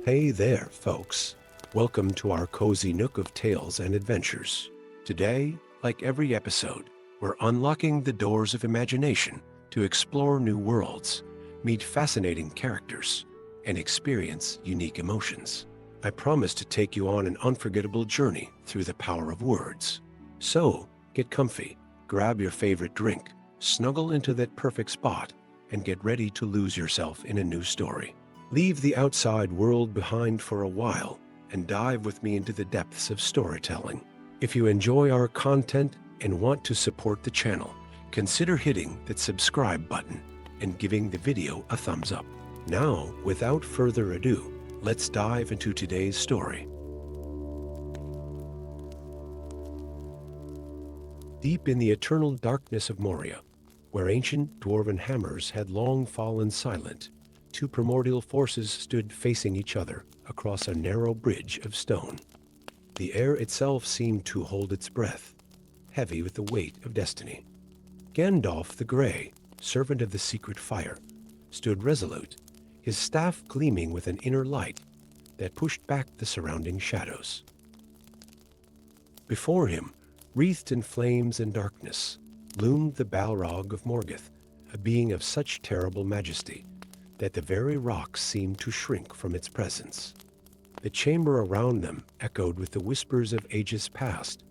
Hey there, folks. Welcome to our cozy nook of tales and adventures. Today, like every episode, we're unlocking the doors of imagination to explore new worlds, meet fascinating characters, and experience unique emotions. I promise to take you on an unforgettable journey through the power of words. So, get comfy, grab your favorite drink, snuggle into that perfect spot, and get ready to lose yourself in a new story. Leave the outside world behind for a while and dive with me into the depths of storytelling. If you enjoy our content and want to support the channel, consider hitting that subscribe button and giving the video a thumbs up. Now, without further ado, let's dive into today's story. Deep in the eternal darkness of Moria, where ancient dwarven hammers had long fallen silent, two primordial forces stood facing each other across a narrow bridge of stone. The air itself seemed to hold its breath, heavy with the weight of destiny. Gandalf the Grey, servant of the secret fire, stood resolute, his staff gleaming with an inner light that pushed back the surrounding shadows. Before him, wreathed in flames and darkness, loomed the Balrog of Morgoth, a being of such terrible majesty that the very rocks seemed to shrink from its presence. The chamber around them echoed with the whispers of ages past,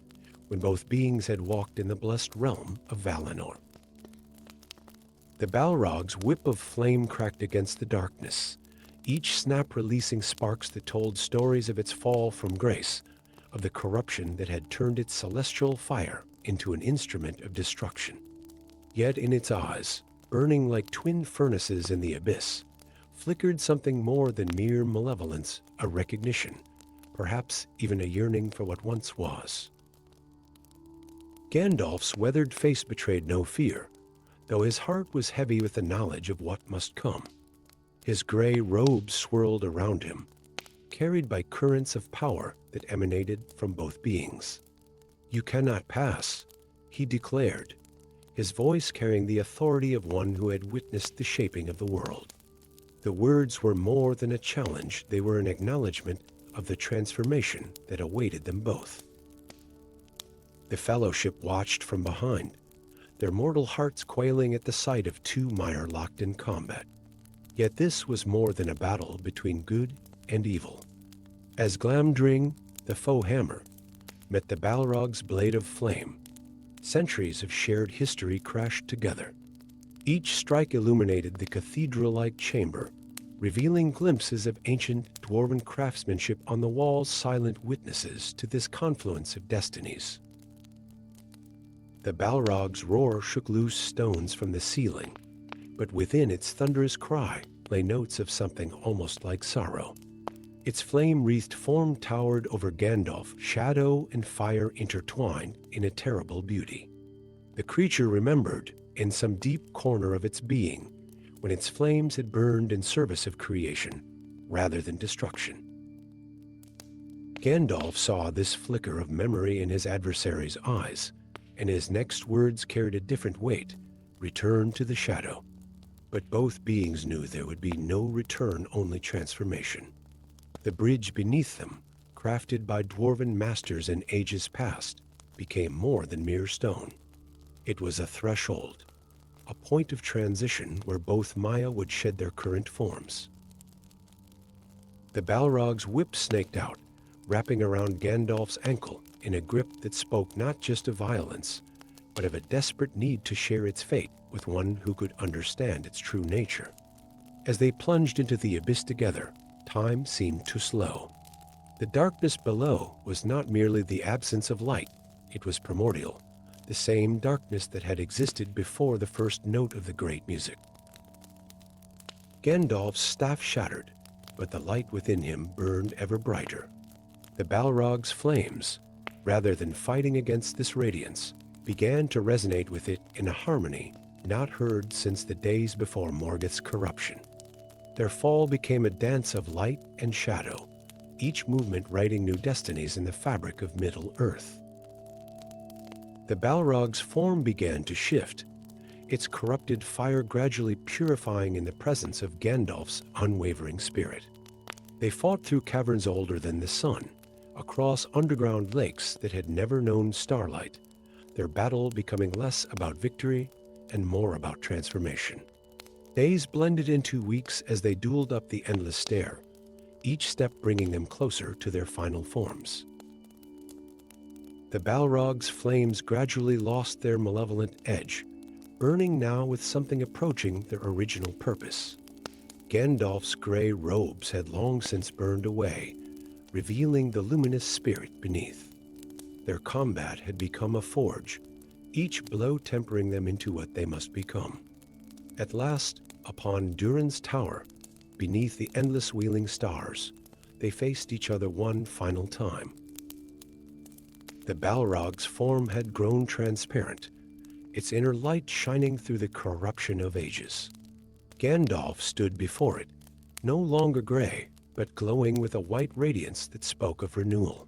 when both beings had walked in the blessed realm of Valinor. The Balrog's whip of flame cracked against the darkness, each snap releasing sparks that told stories of its fall from grace, of the corruption that had turned its celestial fire into an instrument of destruction. Yet in its eyes, burning like twin furnaces in the abyss, flickered something more than mere malevolence, a recognition, perhaps even a yearning for what once was. Gandalf's weathered face betrayed no fear, though his heart was heavy with the knowledge of what must come. His gray robes swirled around him, carried by currents of power that emanated from both beings. "You cannot pass," he declared, his voice carrying the authority of one who had witnessed the shaping of the world. The words were more than a challenge, they were an acknowledgement of the transformation that awaited them both. The Fellowship watched from behind, their mortal hearts quailing at the sight of two mire locked in combat. Yet this was more than a battle between good and evil. As Glamdring, the foe hammer, met the Balrog's blade of flame, centuries of shared history crashed together. Each strike illuminated the cathedral-like chamber, revealing glimpses of ancient dwarven craftsmanship on the walls, silent witnesses to this confluence of destinies. The Balrog's roar shook loose stones from the ceiling, but within its thunderous cry lay notes of something almost like sorrow. Its flame-wreathed form towered over Gandalf, shadow and fire intertwined in a terrible beauty. The creature remembered, in some deep corner of its being, when its flames had burned in service of creation rather than destruction. Gandalf saw this flicker of memory in his adversary's eyes, and his next words carried a different weight: return to the shadow. But both beings knew there would be no return, only transformation. The bridge beneath them, crafted by dwarven masters in ages past, became more than mere stone. It was a threshold, a point of transition where both Maya would shed their current forms. The Balrog's whip snaked out, wrapping around Gandalf's ankle in a grip that spoke not just of violence, but of a desperate need to share its fate with one who could understand its true nature. As they plunged into the abyss together, time seemed to slow. The darkness below was not merely the absence of light, it was primordial, the same darkness that had existed before the first note of the great music. Gandalf's staff shattered, but the light within him burned ever brighter. The Balrog's flames, rather than fighting against this radiance, began to resonate with it in a harmony not heard since the days before Morgoth's corruption. Their fall became a dance of light and shadow, each movement writing new destinies in the fabric of Middle-earth. The Balrog's form began to shift, its corrupted fire gradually purifying in the presence of Gandalf's unwavering spirit. They fought through caverns older than the sun, across underground lakes that had never known starlight, their battle becoming less about victory and more about transformation. Days blended into weeks as they dueled up the endless stair, each step bringing them closer to their final forms. The Balrog's flames gradually lost their malevolent edge, burning now with something approaching their original purpose. Gandalf's gray robes had long since burned away, revealing the luminous spirit beneath. Their combat had become a forge, each blow tempering them into what they must become. At last, upon Durin's tower, beneath the endless wheeling stars, they faced each other one final time. The Balrog's form had grown transparent, its inner light shining through the corruption of ages. Gandalf stood before it, no longer gray, but glowing with a white radiance that spoke of renewal.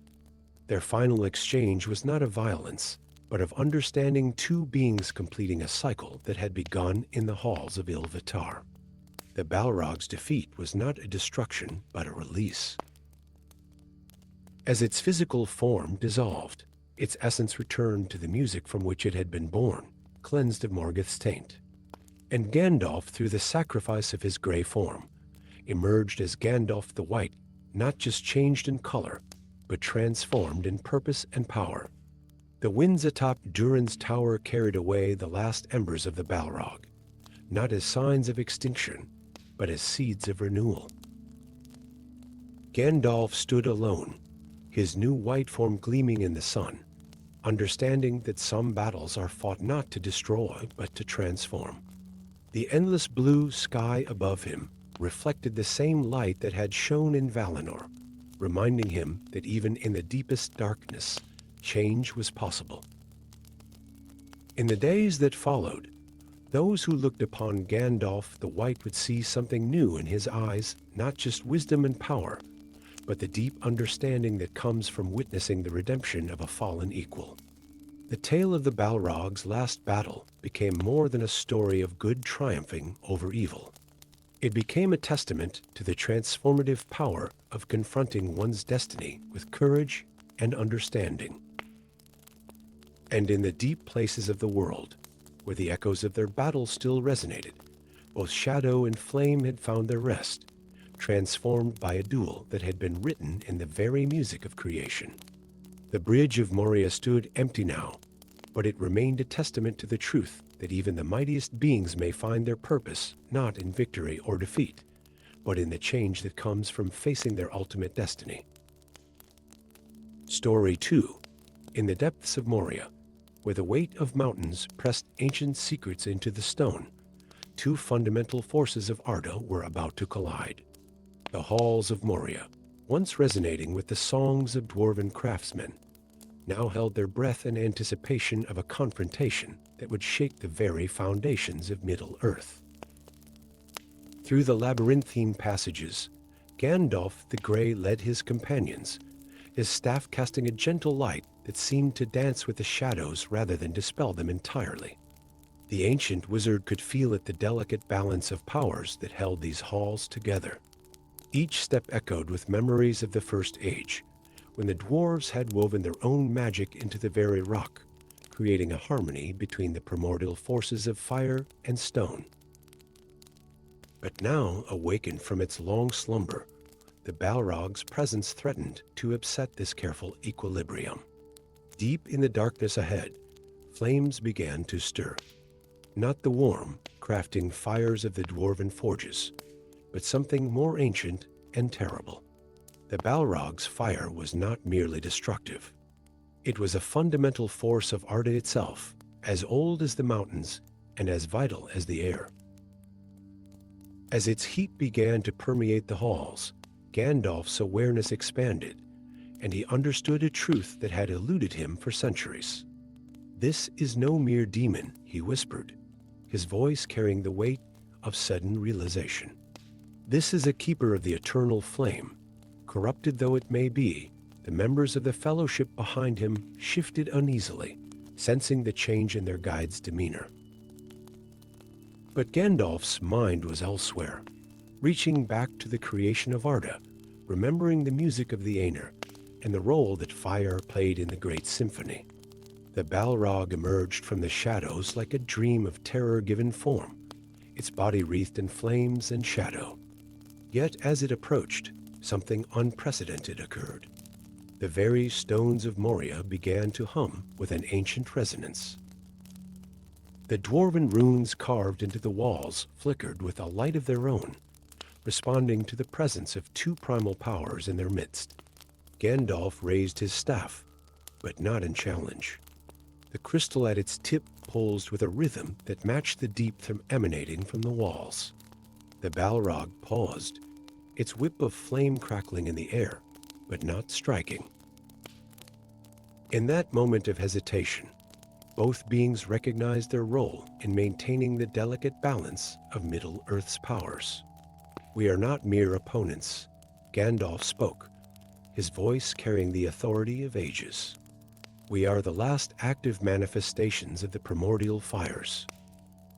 Their final exchange was not of violence, but of understanding two beings completing a cycle that had begun in the halls of Ilúvatar. The Balrog's defeat was not a destruction, but a release. As its physical form dissolved, its essence returned to the music from which it had been born, cleansed of Morgoth's taint. And Gandalf, through the sacrifice of his gray form, emerged as Gandalf the White, not just changed in color, but transformed in purpose and power. The winds atop Durin's tower carried away the last embers of the Balrog, not as signs of extinction, but as seeds of renewal. Gandalf stood alone, his new white form gleaming in the sun, understanding that some battles are fought not to destroy, but to transform. The endless blue sky above him reflected the same light that had shone in Valinor, reminding him that even in the deepest darkness, change was possible. In the days that followed, those who looked upon Gandalf the White would see something new in his eyes, not just wisdom and power, but the deep understanding that comes from witnessing the redemption of a fallen equal. The tale of the Balrog's last battle became more than a story of good triumphing over evil. It became a testament to the transformative power of confronting one's destiny with courage and understanding. And in the deep places of the world, where the echoes of their battle still resonated, both shadow and flame had found their rest, transformed by a duel that had been written in the very music of creation. The bridge of Moria stood empty now, but it remained a testament to the truth that even the mightiest beings may find their purpose not in victory or defeat, but in the change that comes from facing their ultimate destiny. Story 2. In the depths of Moria, where the weight of mountains pressed ancient secrets into the stone, two fundamental forces of Arda were about to collide. The halls of Moria, once resonating with the songs of dwarven craftsmen, now held their breath in anticipation of a confrontation that would shake the very foundations of Middle-earth. Through the labyrinthine passages, Gandalf the Grey led his companions, his staff casting a gentle light that seemed to dance with the shadows rather than dispel them entirely. The ancient wizard could feel it, the delicate balance of powers that held these halls together. Each step echoed with memories of the First Age, when the dwarves had woven their own magic into the very rock, creating a harmony between the primordial forces of fire and stone. But now, awakened from its long slumber, the Balrog's presence threatened to upset this careful equilibrium. Deep in the darkness ahead, flames began to stir. Not the warm, crafting fires of the dwarven forges, but something more ancient and terrible. The Balrog's fire was not merely destructive. It was a fundamental force of Arda itself, as old as the mountains and as vital as the air. As its heat began to permeate the halls, Gandalf's awareness expanded, and he understood a truth that had eluded him for centuries. "This is no mere demon," he whispered, his voice carrying the weight of sudden realization. "This is a keeper of the eternal flame. Corrupted though it may be, the members of the fellowship behind him shifted uneasily, sensing the change in their guide's demeanor. But Gandalf's mind was elsewhere, reaching back to the creation of Arda, remembering the music of the Aenir and the role that fire played in the great symphony. The Balrog emerged from the shadows like a dream of terror given form, its body wreathed in flames and shadow. Yet as it approached, something unprecedented occurred. The very stones of Moria began to hum with an ancient resonance. The dwarven runes carved into the walls flickered with a light of their own, responding to the presence of two primal powers in their midst. Gandalf raised his staff, but not in challenge. The crystal at its tip pulsed with a rhythm that matched the deep thrum emanating from the walls. The Balrog paused, its whip of flame crackling in the air, but not striking. In that moment of hesitation, both beings recognized their role in maintaining the delicate balance of Middle-earth's powers. "We are not mere opponents," Gandalf spoke, his voice carrying the authority of ages. "We are the last active manifestations of the primordial fires.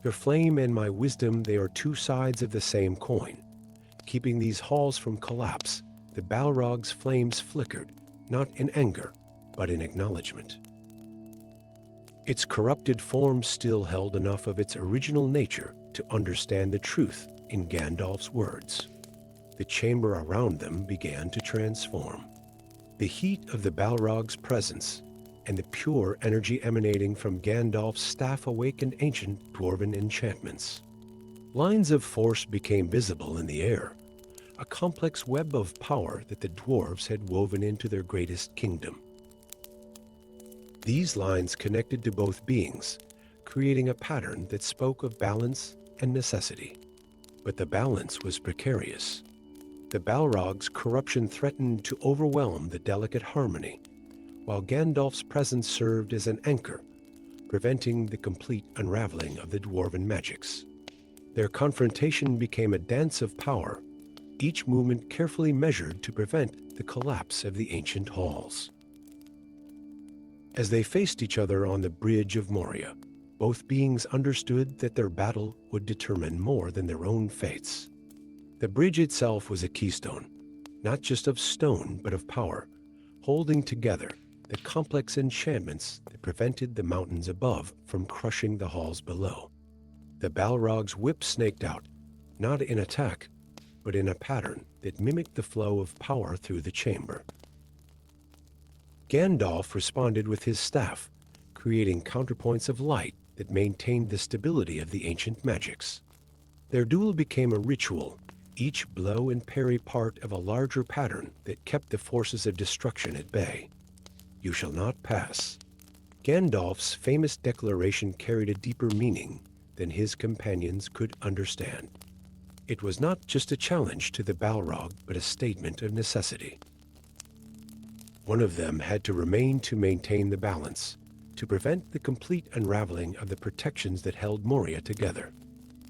Your flame and my wisdom, they are two sides of the same coin. Keeping these halls from collapse, the Balrog's flames flickered, not in anger, but in acknowledgement. Its corrupted form still held enough of its original nature to understand the truth in Gandalf's words. The chamber around them began to transform. The heat of the Balrog's presence and the pure energy emanating from Gandalf's staff awakened ancient dwarven enchantments. Lines of force became visible in the air, a complex web of power that the dwarves had woven into their greatest kingdom. These lines connected to both beings, creating a pattern that spoke of balance and necessity. But the balance was precarious. The Balrog's corruption threatened to overwhelm the delicate harmony, while Gandalf's presence served as an anchor, preventing the complete unraveling of the dwarven magics. Their confrontation became a dance of power, each movement carefully measured to prevent the collapse of the ancient halls. As they faced each other on the bridge of Moria, both beings understood that their battle would determine more than their own fates. The bridge itself was a keystone, not just of stone but of power, holding together the complex enchantments that prevented the mountains above from crushing the halls below. The Balrog's whip snaked out, not in attack, but in a pattern that mimicked the flow of power through the chamber. Gandalf responded with his staff, creating counterpoints of light that maintained the stability of the ancient magics. Their duel became a ritual, each blow and parry part of a larger pattern that kept the forces of destruction at bay. "You shall not pass." Gandalf's famous declaration carried a deeper meaning than his companions could understand. It was not just a challenge to the Balrog, but a statement of necessity. One of them had to remain to maintain the balance, to prevent the complete unraveling of the protections that held Moria together.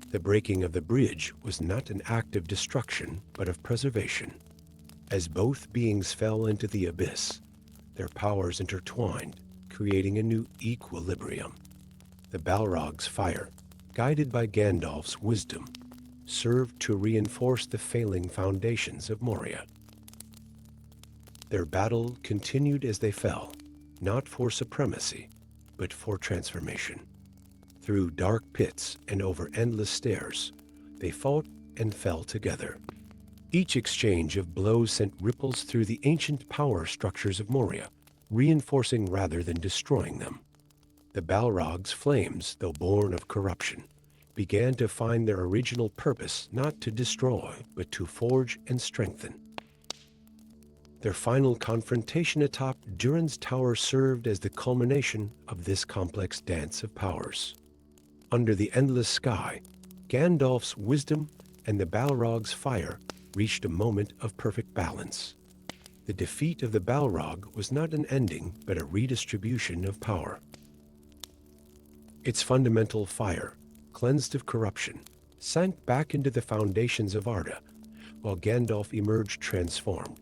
The breaking of the bridge was not an act of destruction, but of preservation. As both beings fell into the abyss, their powers intertwined, creating a new equilibrium. The Balrog's fire, guided by Gandalf's wisdom, served to reinforce the failing foundations of Moria. Their battle continued as they fell, not for supremacy, but for transformation. Through dark pits and over endless stairs, they fought and fell together. Each exchange of blows sent ripples through the ancient power structures of Moria, reinforcing rather than destroying them. The Balrog's flames, though born of corruption, began to find their original purpose not to destroy, but to forge and strengthen. Their final confrontation atop Durin's tower served as the culmination of this complex dance of powers. Under the endless sky, Gandalf's wisdom and the Balrog's fire reached a moment of perfect balance. The defeat of the Balrog was not an ending, but a redistribution of power. Its fundamental fire, cleansed of corruption, sank back into the foundations of Arda, while Gandalf emerged transformed,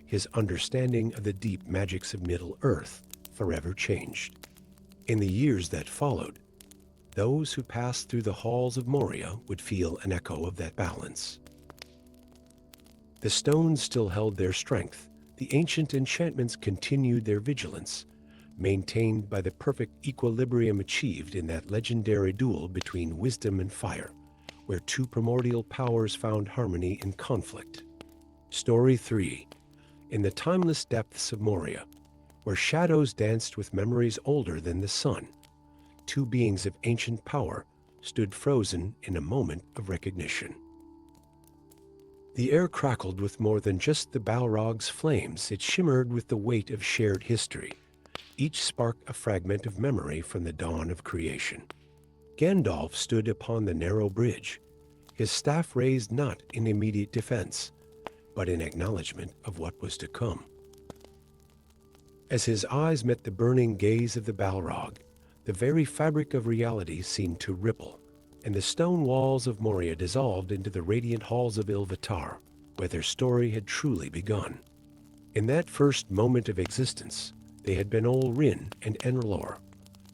his understanding of the deep magics of Middle-earth forever changed. In the years that followed, those who passed through the halls of Moria would feel an echo of that balance. The stones still held their strength. The ancient enchantments continued their vigilance, maintained by the perfect equilibrium achieved in that legendary duel between wisdom and fire, where two primordial powers found harmony in conflict. Story 3. In the timeless depths of Moria, where shadows danced with memories older than the sun, two beings of ancient power stood frozen in a moment of recognition. The air crackled with more than just the Balrog's flames. It shimmered with the weight of shared history, each spark a fragment of memory from the dawn of creation. Gandalf stood upon the narrow bridge, his staff raised not in immediate defense, but in acknowledgement of what was to come. As his eyes met the burning gaze of the Balrog, the very fabric of reality seemed to ripple, and the stone walls of Moria dissolved into the radiant halls of Ilvatar, where their story had truly begun. In that first moment of existence, they had been Olrin and Enrlor,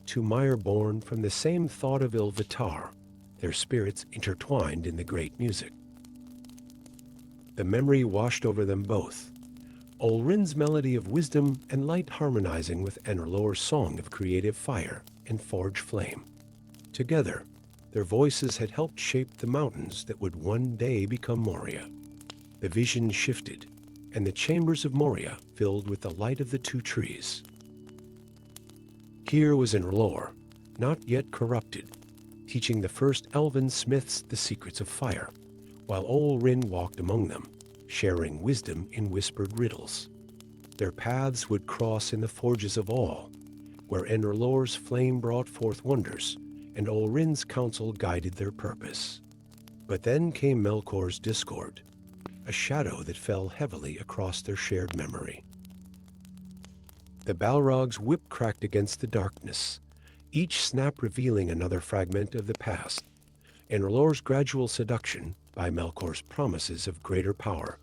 two mire born from the same thought of Ilvatar, their spirits intertwined in the great music. The memory washed over them both, Olrin's melody of wisdom and light harmonizing with Enrlor's song of creative fire and forge flame. Together, their voices had helped shape the mountains that would one day become Moria. The vision shifted, and the chambers of Moria filled with the light of the two trees. Here was Enrlor, not yet corrupted, teaching the first elven smiths the secrets of fire, while Olrin walked among them, sharing wisdom in whispered riddles. Their paths would cross in the forges of All, where Enrlor's flame brought forth wonders, and Olrin's counsel guided their purpose. But then came Melkor's discord, a shadow that fell heavily across their shared memory. The Balrog's whip cracked against the darkness, each snap revealing another fragment of the past. Enrlor's gradual seduction by Melkor's promises of greater power,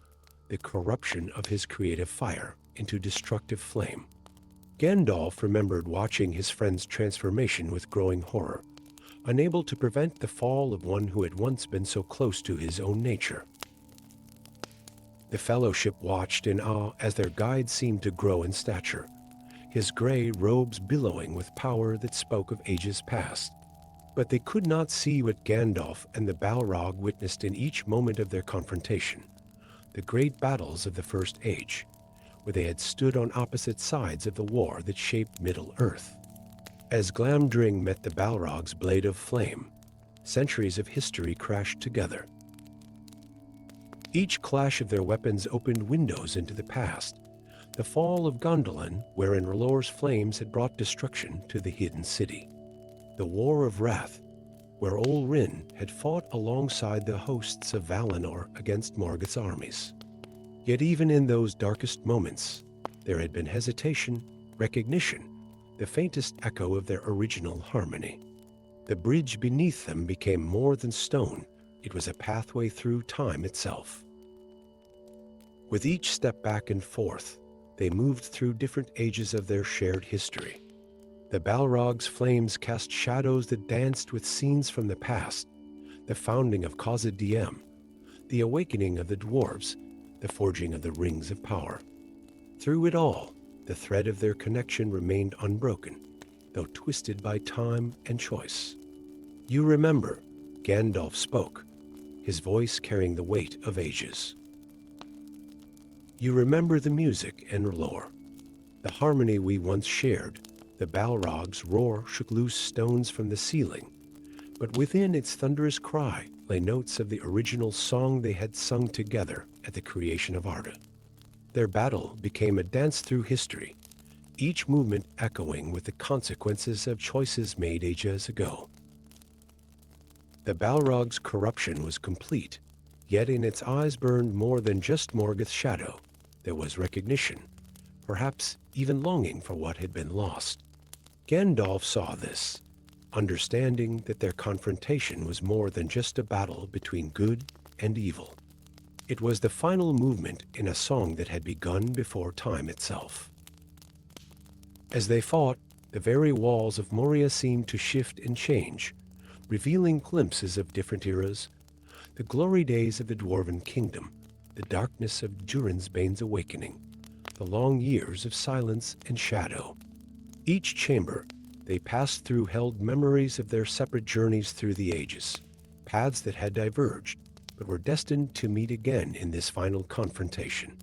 the corruption of his creative fire into destructive flame. Gandalf remembered watching his friend's transformation with growing horror, unable to prevent the fall of one who had once been so close to his own nature. The Fellowship watched in awe as their guide seemed to grow in stature, his gray robes billowing with power that spoke of ages past. But they could not see what Gandalf and the Balrog witnessed in each moment of their confrontation, the great battles of the First Age, where they had stood on opposite sides of the war that shaped Middle-earth. As Glamdring met the Balrog's blade of flame, centuries of history crashed together. Each clash of their weapons opened windows into the past, the fall of Gondolin, where Enrlor's flames had brought destruction to the hidden city. The War of Wrath, where Olrin had fought alongside the hosts of Valinor against Morgoth's armies. Yet even in those darkest moments, there had been hesitation, recognition, the faintest echo of their original harmony. The bridge beneath them became more than stone. It was a pathway through time itself. With each step back and forth, they moved through different ages of their shared history. The Balrog's flames cast shadows that danced with scenes from the past, the founding of Khazad-dûm, the awakening of the dwarves, the forging of the rings of power. Through it all, the thread of their connection remained unbroken, though twisted by time and choice. "You remember," Gandalf spoke, his voice carrying the weight of ages. "You remember the music, Enrlor, the harmony we once shared." The Balrog's roar shook loose stones from the ceiling, but within its thunderous cry lay notes of the original song they had sung together at the creation of Arda. Their battle became a dance through history, each movement echoing with the consequences of choices made ages ago. The Balrog's corruption was complete, yet in its eyes burned more than just Morgoth's shadow. There was recognition, perhaps even longing for what had been lost. Gandalf saw this, understanding that their confrontation was more than just a battle between good and evil. It was the final movement in a song that had begun before time itself. As they fought, the very walls of Moria seemed to shift and change, revealing glimpses of different eras, the glory days of the Dwarven Kingdom, the darkness of Durin's Bane's awakening, the long years of silence and shadow. Each chamber they passed through held memories of their separate journeys through the ages, paths that had diverged, but were destined to meet again in this final confrontation.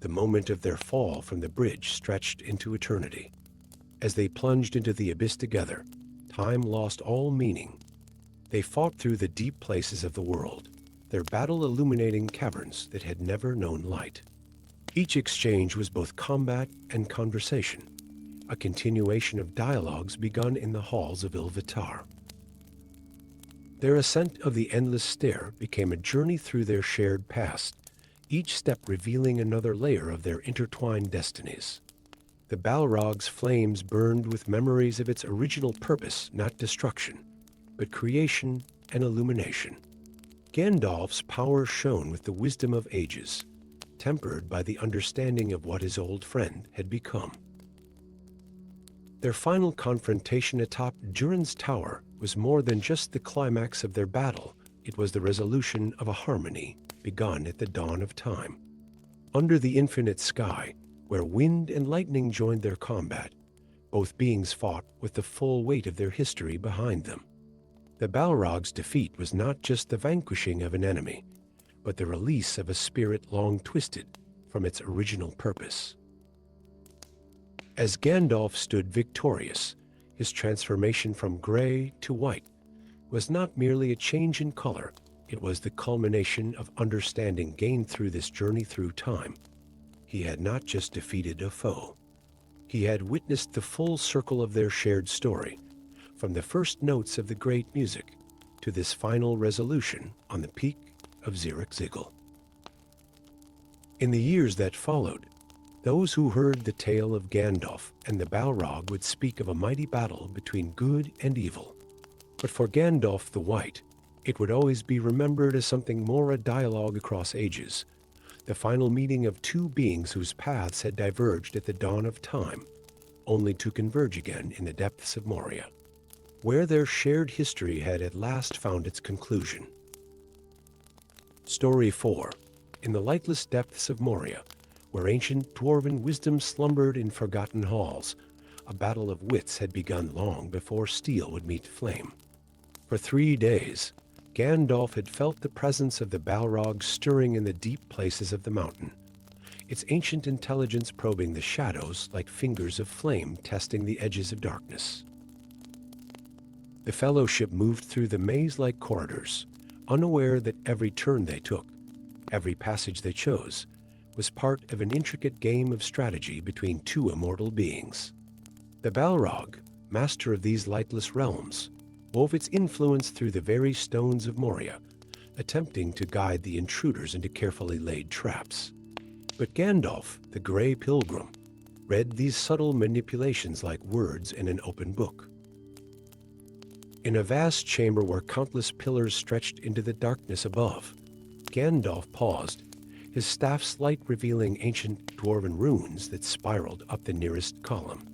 The moment of their fall from the bridge stretched into eternity. As they plunged into the abyss together, time lost all meaning. They fought through the deep places of the world, their battle illuminating caverns that had never known light. Each exchange was both combat and conversation, a continuation of dialogues begun in the halls of Ilvatar. Their ascent of the endless stair became a journey through their shared past, each step revealing another layer of their intertwined destinies. The Balrog's flames burned with memories of its original purpose, not destruction, but creation and illumination. Gandalf's power shone with the wisdom of ages, tempered by the understanding of what his old friend had become. Their final confrontation atop Durin's tower was more than just the climax of their battle. It was the resolution of a harmony begun at the dawn of time. Under the infinite sky, where wind and lightning joined their combat, both beings fought with the full weight of their history behind them. The Balrog's defeat was not just the vanquishing of an enemy, but the release of a spirit long twisted from its original purpose. As Gandalf stood victorious, his transformation from gray to white was not merely a change in color, it was the culmination of understanding gained through this journey through time. He had not just defeated a foe. He had witnessed the full circle of their shared story, from the first notes of the great music to this final resolution on the peak of Zirrikzigil. In the years that followed, those who heard the tale of Gandalf and the Balrog would speak of a mighty battle between good and evil. But for Gandalf the White, it would always be remembered as something more, a dialogue across ages, the final meeting of two beings whose paths had diverged at the dawn of time, only to converge again in the depths of Moria, where their shared history had at last found its conclusion. Story 4. In the lightless depths of Moria, where ancient dwarven wisdom slumbered in forgotten halls, a battle of wits had begun long before steel would meet flame. For 3 days, Gandalf had felt the presence of the Balrog stirring in the deep places of the mountain, its ancient intelligence probing the shadows like fingers of flame testing the edges of darkness. The Fellowship moved through the maze-like corridors, unaware that every turn they took, every passage they chose, was part of an intricate game of strategy between two immortal beings. The Balrog, master of these lightless realms, wove its influence through the very stones of Moria, attempting to guide the intruders into carefully laid traps. But Gandalf, the Grey Pilgrim, read these subtle manipulations like words in an open book. In a vast chamber where countless pillars stretched into the darkness above, Gandalf paused, his staff's light revealing ancient dwarven runes that spiraled up the nearest column.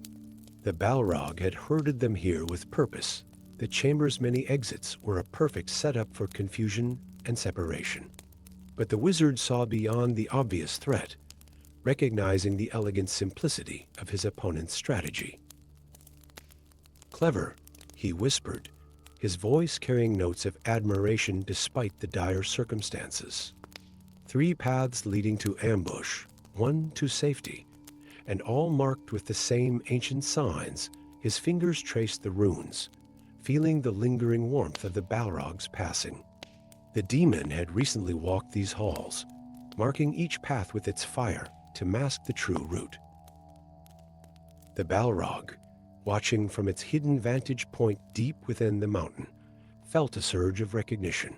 The Balrog had herded them here with purpose. The chamber's many exits were a perfect setup for confusion and separation. But the wizard saw beyond the obvious threat, recognizing the elegant simplicity of his opponent's strategy. "Clever," he whispered, his voice carrying notes of admiration despite the dire circumstances. 3 paths leading to ambush, 1 to safety, and all marked with the same ancient signs. His fingers traced the runes, feeling the lingering warmth of the Balrog's passing. The demon had recently walked these halls, marking each path with its fire to mask the true route. The Balrog, watching from its hidden vantage point deep within the mountain, felt a surge of recognition.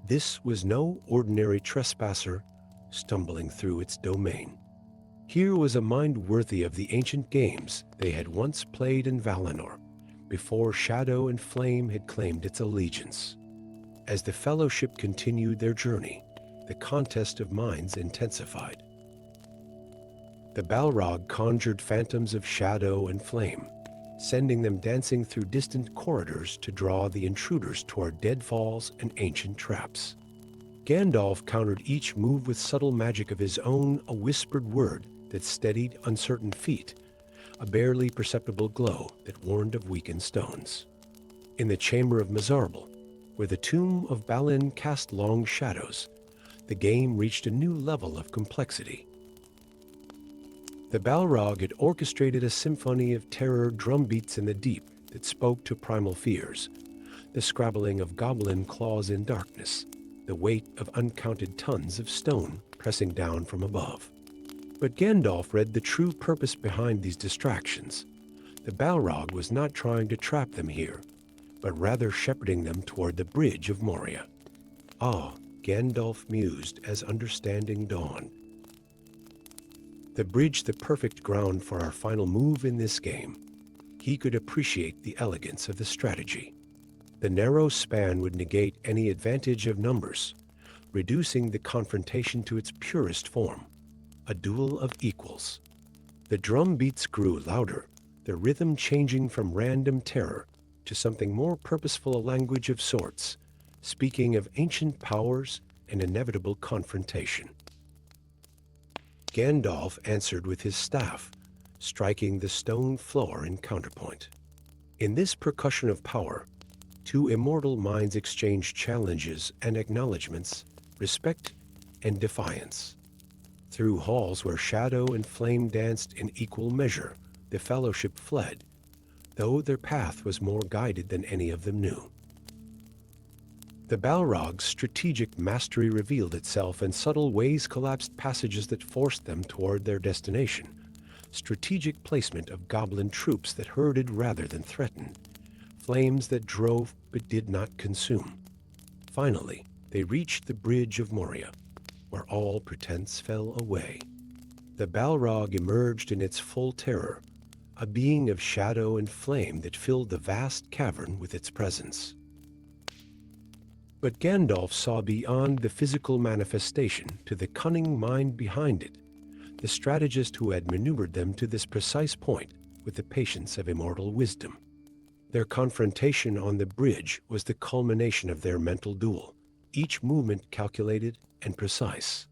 This was no ordinary trespasser stumbling through its domain. Here was a mind worthy of the ancient games they had once played in Valinor, before shadow and flame had claimed its allegiance. As the Fellowship continued their journey, the contest of minds intensified. The Balrog conjured phantoms of shadow and flame, sending them dancing through distant corridors to draw the intruders toward deadfalls and ancient traps. Gandalf countered each move with subtle magic of his own, a whispered word that steadied uncertain feet, a barely perceptible glow that warned of weakened stones. In the chamber of Mizarble, where the tomb of Balin cast long shadows, the game reached a new level of complexity. The Balrog had orchestrated a symphony of terror drumbeats in the deep that spoke to primal fears, the scrabbling of goblin claws in darkness, the weight of uncounted tons of stone pressing down from above. But Gandalf read the true purpose behind these distractions. The Balrog was not trying to trap them here, but rather shepherding them toward the bridge of Moria. Ah, Gandalf mused as understanding dawned. The bridge, the perfect ground for our final move in this game. He could appreciate the elegance of the strategy. The narrow span would negate any advantage of numbers, reducing the confrontation to its purest form, a duel of equals. The drum beats grew louder, their rhythm changing from random terror to something more purposeful, a language of sorts, speaking of ancient powers and inevitable confrontation. Gandalf answered with his staff, striking the stone floor in counterpoint. In this percussion of power, two immortal minds exchanged challenges and acknowledgments, respect and defiance. Through halls where shadow and flame danced in equal measure, the fellowship fled, though their path was more guided than any of them knew. The Balrog's strategic mastery revealed itself, in subtle ways collapsed passages that forced them toward their destination, strategic placement of goblin troops that herded rather than threatened, flames that drove but did not consume. Finally, they reached the bridge of Moria, where all pretense fell away. The Balrog emerged in its full terror, a being of shadow and flame that filled the vast cavern with its presence. But Gandalf saw beyond the physical manifestation to the cunning mind behind it, the strategist who had maneuvered them to this precise point with the patience of immortal wisdom. Their confrontation on the bridge was the culmination of their mental duel, each movement calculated and precise.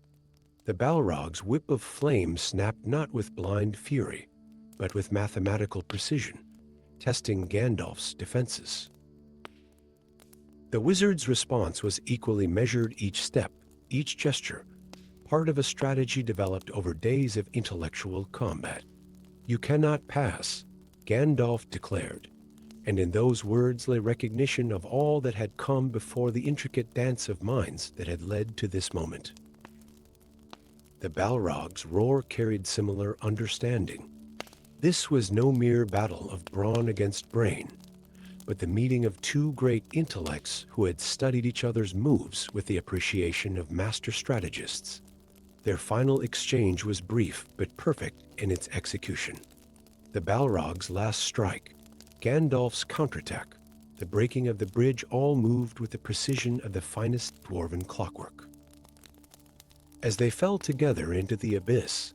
The Balrog's whip of flame snapped not with blind fury, but with mathematical precision, testing Gandalf's defenses. The wizard's response was equally measured, each step, each gesture, part of a strategy developed over days of intellectual combat. "You cannot pass," Gandalf declared, and in those words lay recognition of all that had come before, the intricate dance of minds that had led to this moment. The Balrog's roar carried similar understanding. This was no mere battle of brawn against brain, but the meeting of two great intellects who had studied each other's moves with the appreciation of master strategists. Their final exchange was brief but perfect in its execution. The Balrog's last strike, Gandalf's counterattack, the breaking of the bridge, all moved with the precision of the finest dwarven clockwork. As they fell together into the abyss,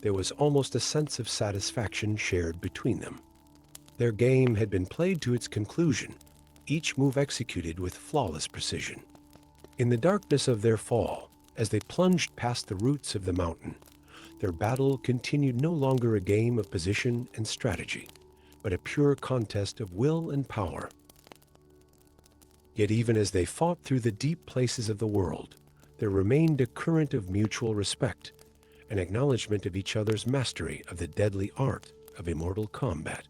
there was almost a sense of satisfaction shared between them. Their game had been played to its conclusion, each move executed with flawless precision. In the darkness of their fall, as they plunged past the roots of the mountain, their battle continued, no longer a game of position and strategy, but a pure contest of will and power. Yet even as they fought through the deep places of the world, there remained a current of mutual respect, an acknowledgement of each other's mastery of the deadly art of immortal combat.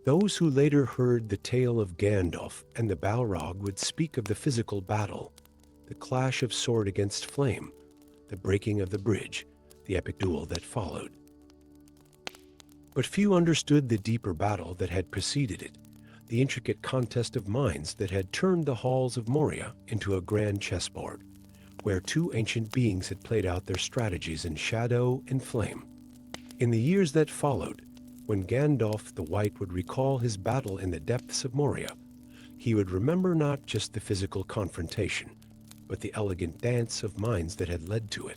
Those who later heard the tale of Gandalf and the Balrog would speak of the physical battle, the clash of sword against flame, the breaking of the bridge, the epic duel that followed. But few understood the deeper battle that had preceded it, the intricate contest of minds that had turned the halls of Moria into a grand chessboard, where two ancient beings had played out their strategies in shadow and flame. In the years that followed, when Gandalf the White would recall his battle in the depths of Moria, he would remember not just the physical confrontation, but the elegant dance of minds that had led to it.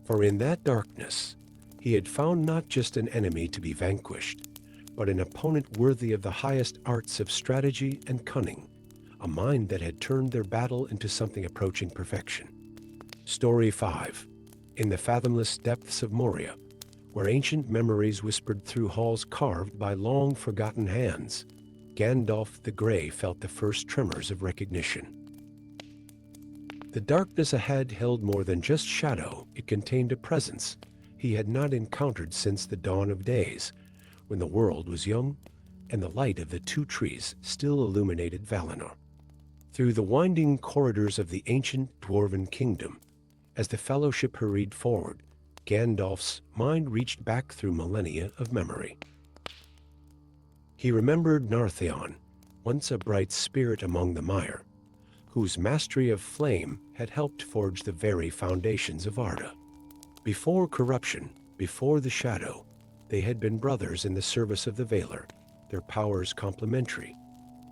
For in that darkness, he had found not just an enemy to be vanquished, but an opponent worthy of the highest arts of strategy and cunning, a mind that had turned their battle into something approaching perfection. Story 5. In the fathomless depths of Moria, where ancient memories whispered through halls carved by long-forgotten hands, Gandalf the Grey felt the first tremors of recognition. The darkness ahead held more than just shadow. It contained a presence he had not encountered since the dawn of days, when the world was young and the light of the two trees still illuminated Valinor. Through the winding corridors of the ancient dwarven kingdom, as the Fellowship hurried forward, Gandalf's mind reached back through millennia of memory. He remembered Nartheon, once a bright spirit among the mire, whose mastery of flame had helped forge the very foundations of Arda. Before corruption, before the shadow, they had been brothers in the service of the Valar, their powers complementary,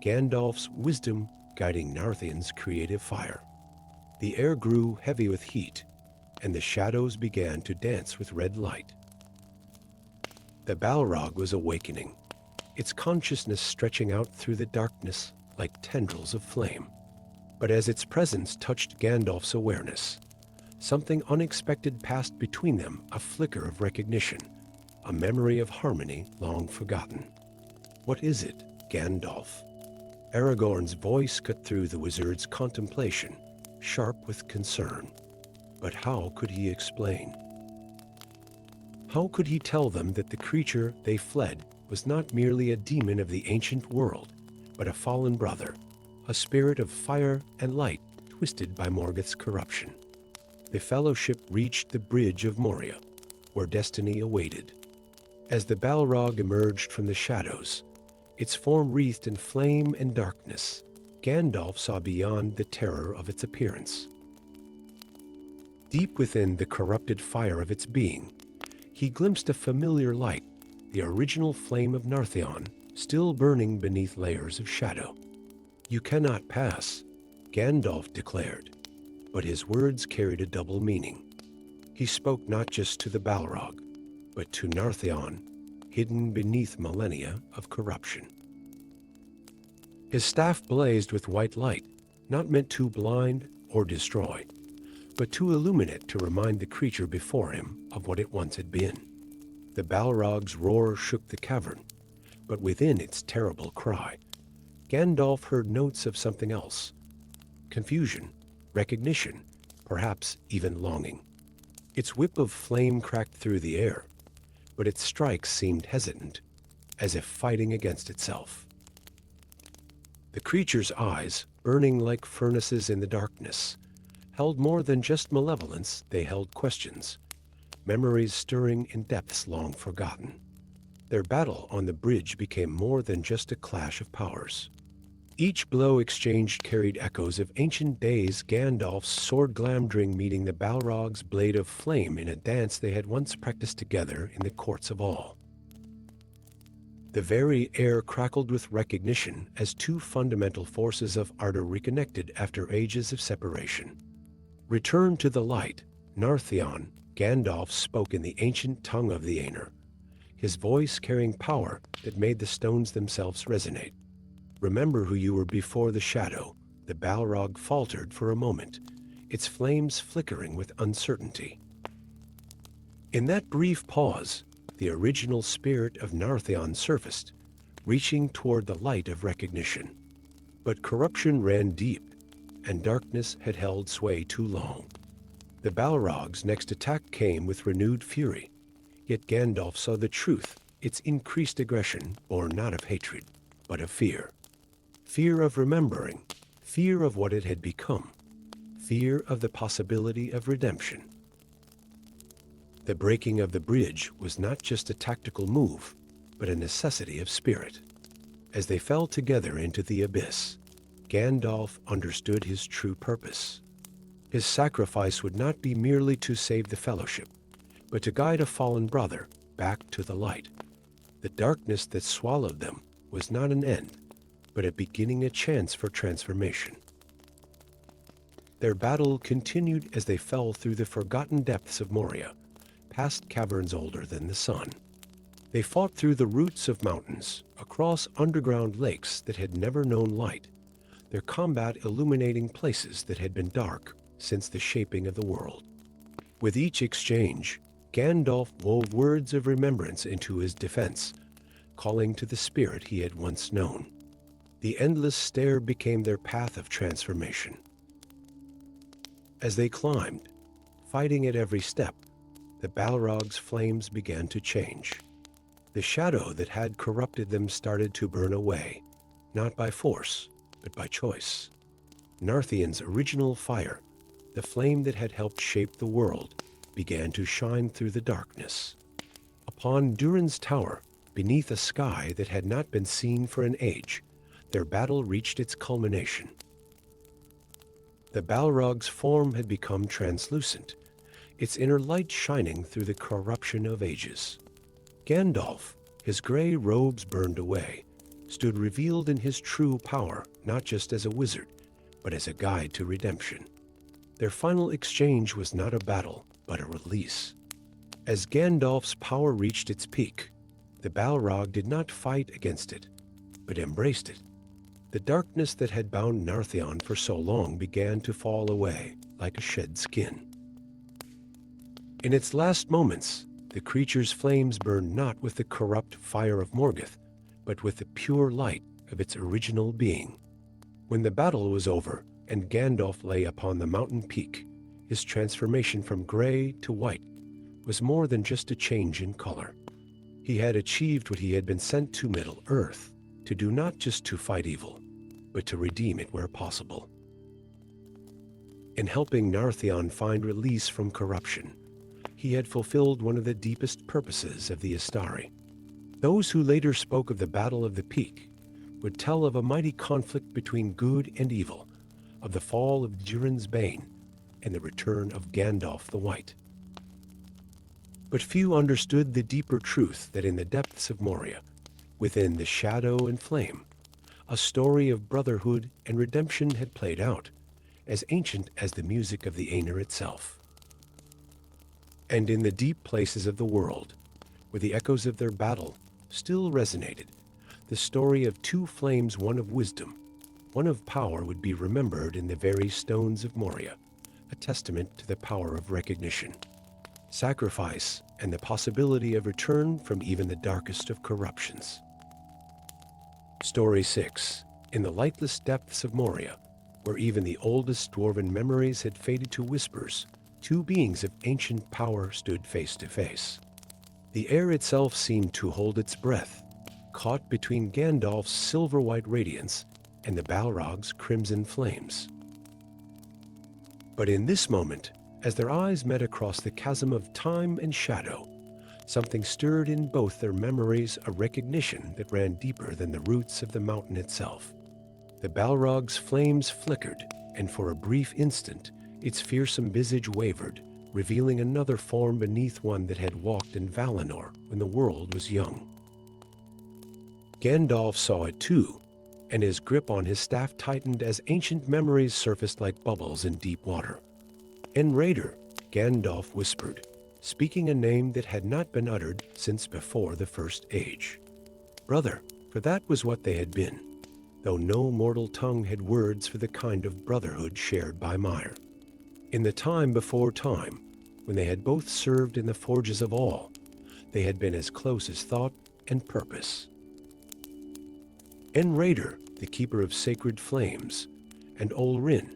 Gandalf's wisdom guiding Nartheon's creative fire. The air grew heavy with heat, and the shadows began to dance with red light. The Balrog was awakening, its consciousness stretching out through the darkness like tendrils of flame. But as its presence touched Gandalf's awareness, something unexpected passed between them, a flicker of recognition, a memory of harmony long forgotten. "What is it, Gandalf?" Aragorn's voice cut through the wizard's contemplation, sharp with concern. But how could he explain? How could he tell them that the creature they fled was not merely a demon of the ancient world, but a fallen brother, a spirit of fire and light twisted by Morgoth's corruption? The Fellowship reached the bridge of Moria, where destiny awaited. As the Balrog emerged from the shadows, its form wreathed in flame and darkness, Gandalf saw beyond the terror of its appearance. Deep within the corrupted fire of its being, he glimpsed a familiar light, the original flame of Nartheon, still burning beneath layers of shadow. "You cannot pass," Gandalf declared, but his words carried a double meaning. He spoke not just to the Balrog, but to Nartheon, hidden beneath millennia of corruption. His staff blazed with white light, not meant to blind or destroy, but to illuminate, to remind the creature before him of what it once had been. The Balrog's roar shook the cavern, but within its terrible cry, Gandalf heard notes of something else: confusion, recognition, perhaps even longing. Its whip of flame cracked through the air, but its strikes seemed hesitant, as if fighting against itself. The creature's eyes, burning like furnaces in the darkness, held more than just malevolence. They held questions, memories stirring in depths long forgotten. Their battle on the bridge became more than just a clash of powers. Each blow exchanged carried echoes of ancient days, Gandalf's sword Glamdring meeting the Balrog's blade of flame in a dance they had once practiced together in the courts of all. The very air crackled with recognition as two fundamental forces of Arda reconnected after ages of separation. "Return to the light, Nartheon," Gandalf spoke in the ancient tongue of the Aenir, his voice carrying power that made the stones themselves resonate. "Remember who you were before the shadow." The Balrog faltered for a moment, its flames flickering with uncertainty. In that brief pause, the original spirit of Nartheon surfaced, reaching toward the light of recognition. But corruption ran deep, and darkness had held sway too long. The Balrog's next attack came with renewed fury, yet Gandalf saw the truth, its increased aggression born not of hatred, but of fear. Fear of remembering, fear of what it had become, fear of the possibility of redemption. The breaking of the bridge was not just a tactical move, but a necessity of spirit. As they fell together into the abyss, Gandalf understood his true purpose. His sacrifice would not be merely to save the Fellowship, but to guide a fallen brother back to the light. The darkness that swallowed them was not an end, but a beginning, a chance for transformation. Their battle continued as they fell through the forgotten depths of Moria, past caverns older than the sun. They fought through the roots of mountains, across underground lakes that had never known light, their combat illuminating places that had been dark since the shaping of the world. With each exchange, Gandalf wove words of remembrance into his defense, calling to the spirit he had once known. The endless stair became their path of transformation. As they climbed, fighting at every step, the Balrog's flames began to change. The shadow that had corrupted them started to burn away, not by force, but by choice. Narthian's original fire, the flame that had helped shape the world, began to shine through the darkness. Upon Durin's tower, beneath a sky that had not been seen for an age, their battle reached its culmination. The Balrog's form had become translucent, its inner light shining through the corruption of ages. Gandalf, his gray robes burned away, stood revealed in his true power, not just as a wizard, but as a guide to redemption. Their final exchange was not a battle, but a release. As Gandalf's power reached its peak, the Balrog did not fight against it, but embraced it. The darkness that had bound Narthion for so long began to fall away like a shed skin. In its last moments, the creature's flames burned not with the corrupt fire of Morgoth, but with the pure light of its original being. When the battle was over and Gandalf lay upon the mountain peak, his transformation from gray to white was more than just a change in color. He had achieved what he had been sent to Middle-earth to do, not just to fight evil, but to redeem it where possible. In helping Narthion find release from corruption, he had fulfilled one of the deepest purposes of the Istari. Those who later spoke of the Battle of the Peak would tell of a mighty conflict between good and evil, of the fall of Durin's Bane and the return of Gandalf the White. But few understood the deeper truth that in the depths of Moria, within the shadow and flame, a story of brotherhood and redemption had played out, as ancient as the music of the Aenir itself. And in the deep places of the world, where the echoes of their battle still resonated, the story of two flames, one of wisdom, one of power, would be remembered in the very stones of Moria, a testament to the power of recognition, sacrifice, and the possibility of return from even the darkest of corruptions. Story 6. In the lightless depths of Moria, where even the oldest dwarven memories had faded to whispers, two beings of ancient power stood face to face. The air itself seemed to hold its breath, caught between Gandalf's silver-white radiance and the Balrog's crimson flames. But in this moment, as their eyes met across the chasm of time and shadow, something stirred in both their memories, a recognition that ran deeper than the roots of the mountain itself. The Balrog's flames flickered, and for a brief instant, its fearsome visage wavered, revealing another form beneath one that had walked in Valinor when the world was young. Gandalf saw it too, and his grip on his staff tightened as ancient memories surfaced like bubbles in deep water. "Enraider," Gandalf whispered, speaking a name that had not been uttered since before the First Age. Brother, for that was what they had been, though no mortal tongue had words for the kind of brotherhood shared by Mire. In the time before time, when they had both served in the forges of all, they had been as close as thought and purpose. Enraider, the keeper of sacred flames, and Olrin,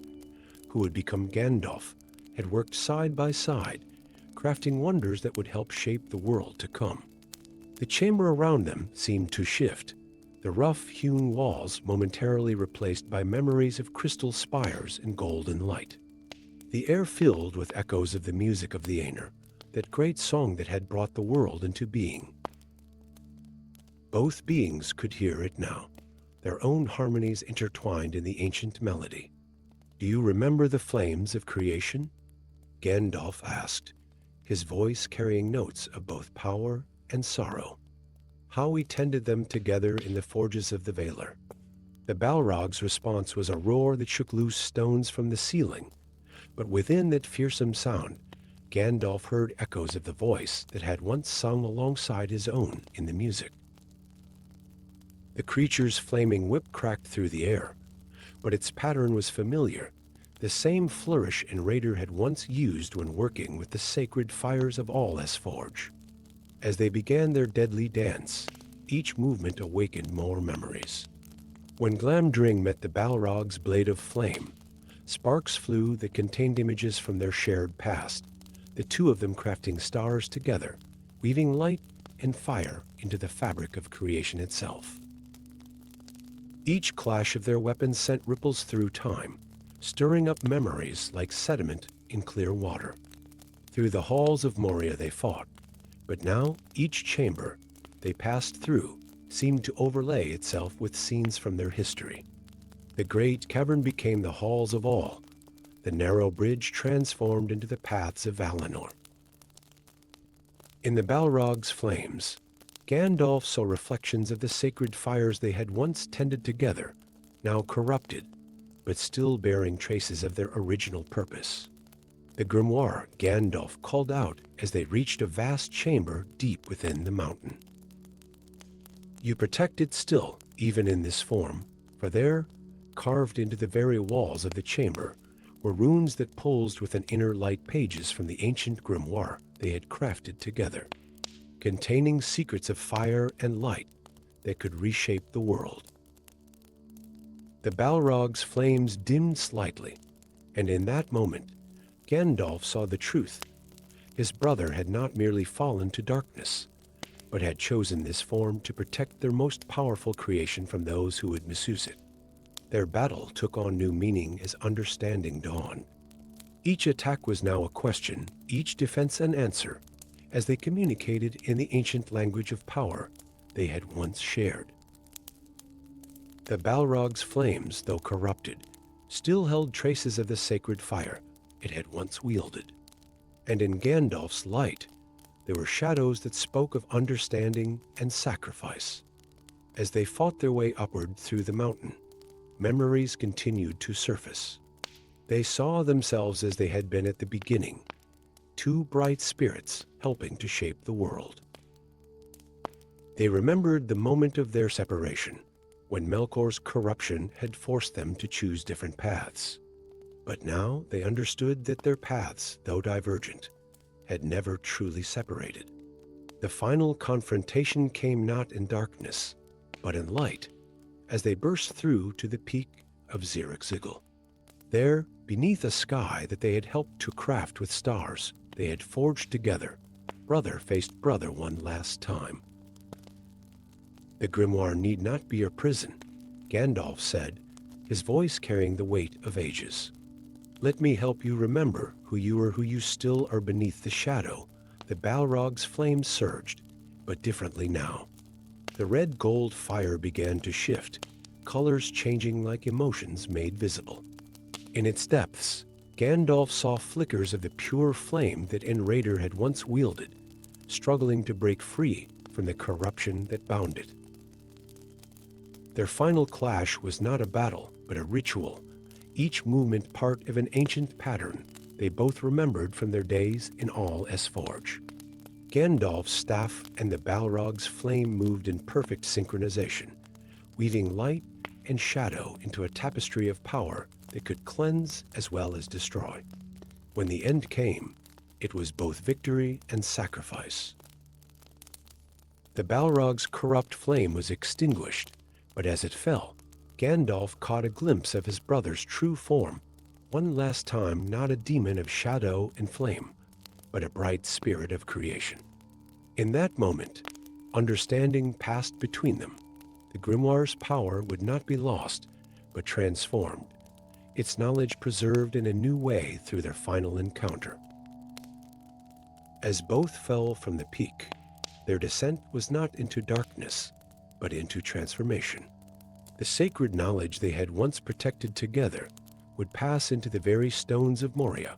who would become Gandalf, had worked side by side, crafting wonders that would help shape the world to come. The chamber around them seemed to shift, the rough-hewn walls momentarily replaced by memories of crystal spires and golden light. The air filled with echoes of the music of the Aenir, that great song that had brought the world into being. Both beings could hear it now, their own harmonies intertwined in the ancient melody. "Do you remember the flames of creation?" Gandalf asked, his voice carrying notes of both power and sorrow. "How we tended them together in the forges of the Valar." The Balrog's response was a roar that shook loose stones from the ceiling, but within that fearsome sound, Gandalf heard echoes of the voice that had once sung alongside his own in the music. The creature's flaming whip cracked through the air, but its pattern was familiar, the same flourish Raider had once used when working with the sacred fires of all Forge. As they began their deadly dance, each movement awakened more memories. When Glamdring met the Balrog's blade of flame, sparks flew that contained images from their shared past, the two of them crafting stars together, weaving light and fire into the fabric of creation itself. Each clash of their weapons sent ripples through time, stirring up memories like sediment in clear water. Through the halls of Moria they fought, but now each chamber they passed through seemed to overlay itself with scenes from their history. The great cavern became the halls of all, the narrow bridge transformed into the paths of Valinor. In the Balrog's flames, Gandalf saw reflections of the sacred fires they had once tended together, now corrupted, but still bearing traces of their original purpose. The grimoire Gandalf called out as they reached a vast chamber deep within the mountain. You protect it still, even in this form, for there, carved into the very walls of the chamber, were runes that pulsed with an inner light, pages from the ancient grimoire they had crafted together, containing secrets of fire and light that could reshape the world. The Balrog's flames dimmed slightly, and in that moment, Gandalf saw the truth. His brother had not merely fallen to darkness, but had chosen this form to protect their most powerful creation from those who would misuse it. Their battle took on new meaning as understanding dawned. Each attack was now a question, each defense an answer, as they communicated in the ancient language of power they had once shared. The Balrog's flames, though corrupted, still held traces of the sacred fire it had once wielded. And in Gandalf's light, there were shadows that spoke of understanding and sacrifice. As they fought their way upward through the mountain, memories continued to surface. They saw themselves as they had been at the beginning, two bright spirits helping to shape the world. They remembered the moment of their separation, when Melkor's corruption had forced them to choose different paths. But now they understood that their paths, though divergent, had never truly separated. The final confrontation came not in darkness, but in light, as they burst through to the peak of Zirrikzigil. There, beneath a sky that they had helped to craft with stars they had forged together, brother faced brother one last time. The grimoire need not be a prison, Gandalf said, his voice carrying the weight of ages. Let me help you remember who you are, who you still are beneath the shadow. The Balrog's flames surged, but differently now. The red-gold fire began to shift, colors changing like emotions made visible. In its depths, Gandalf saw flickers of the pure flame that Raider had once wielded, struggling to break free from the corruption that bound it. Their final clash was not a battle, but a ritual, each movement part of an ancient pattern they both remembered from their days in all Forge. Gandalf's staff and the Balrog's flame moved in perfect synchronization, weaving light and shadow into a tapestry of power that could cleanse as well as destroy. When the end came, it was both victory and sacrifice. The Balrog's corrupt flame was extinguished, but as it fell, Gandalf caught a glimpse of his brother's true form, one last time not a demon of shadow and flame, but a bright spirit of creation. In that moment, understanding passed between them. The grimoire's power would not be lost, but transformed, its knowledge preserved in a new way through their final encounter. As both fell from the peak, their descent was not into darkness, but into transformation. The sacred knowledge they had once protected together would pass into the very stones of Moria,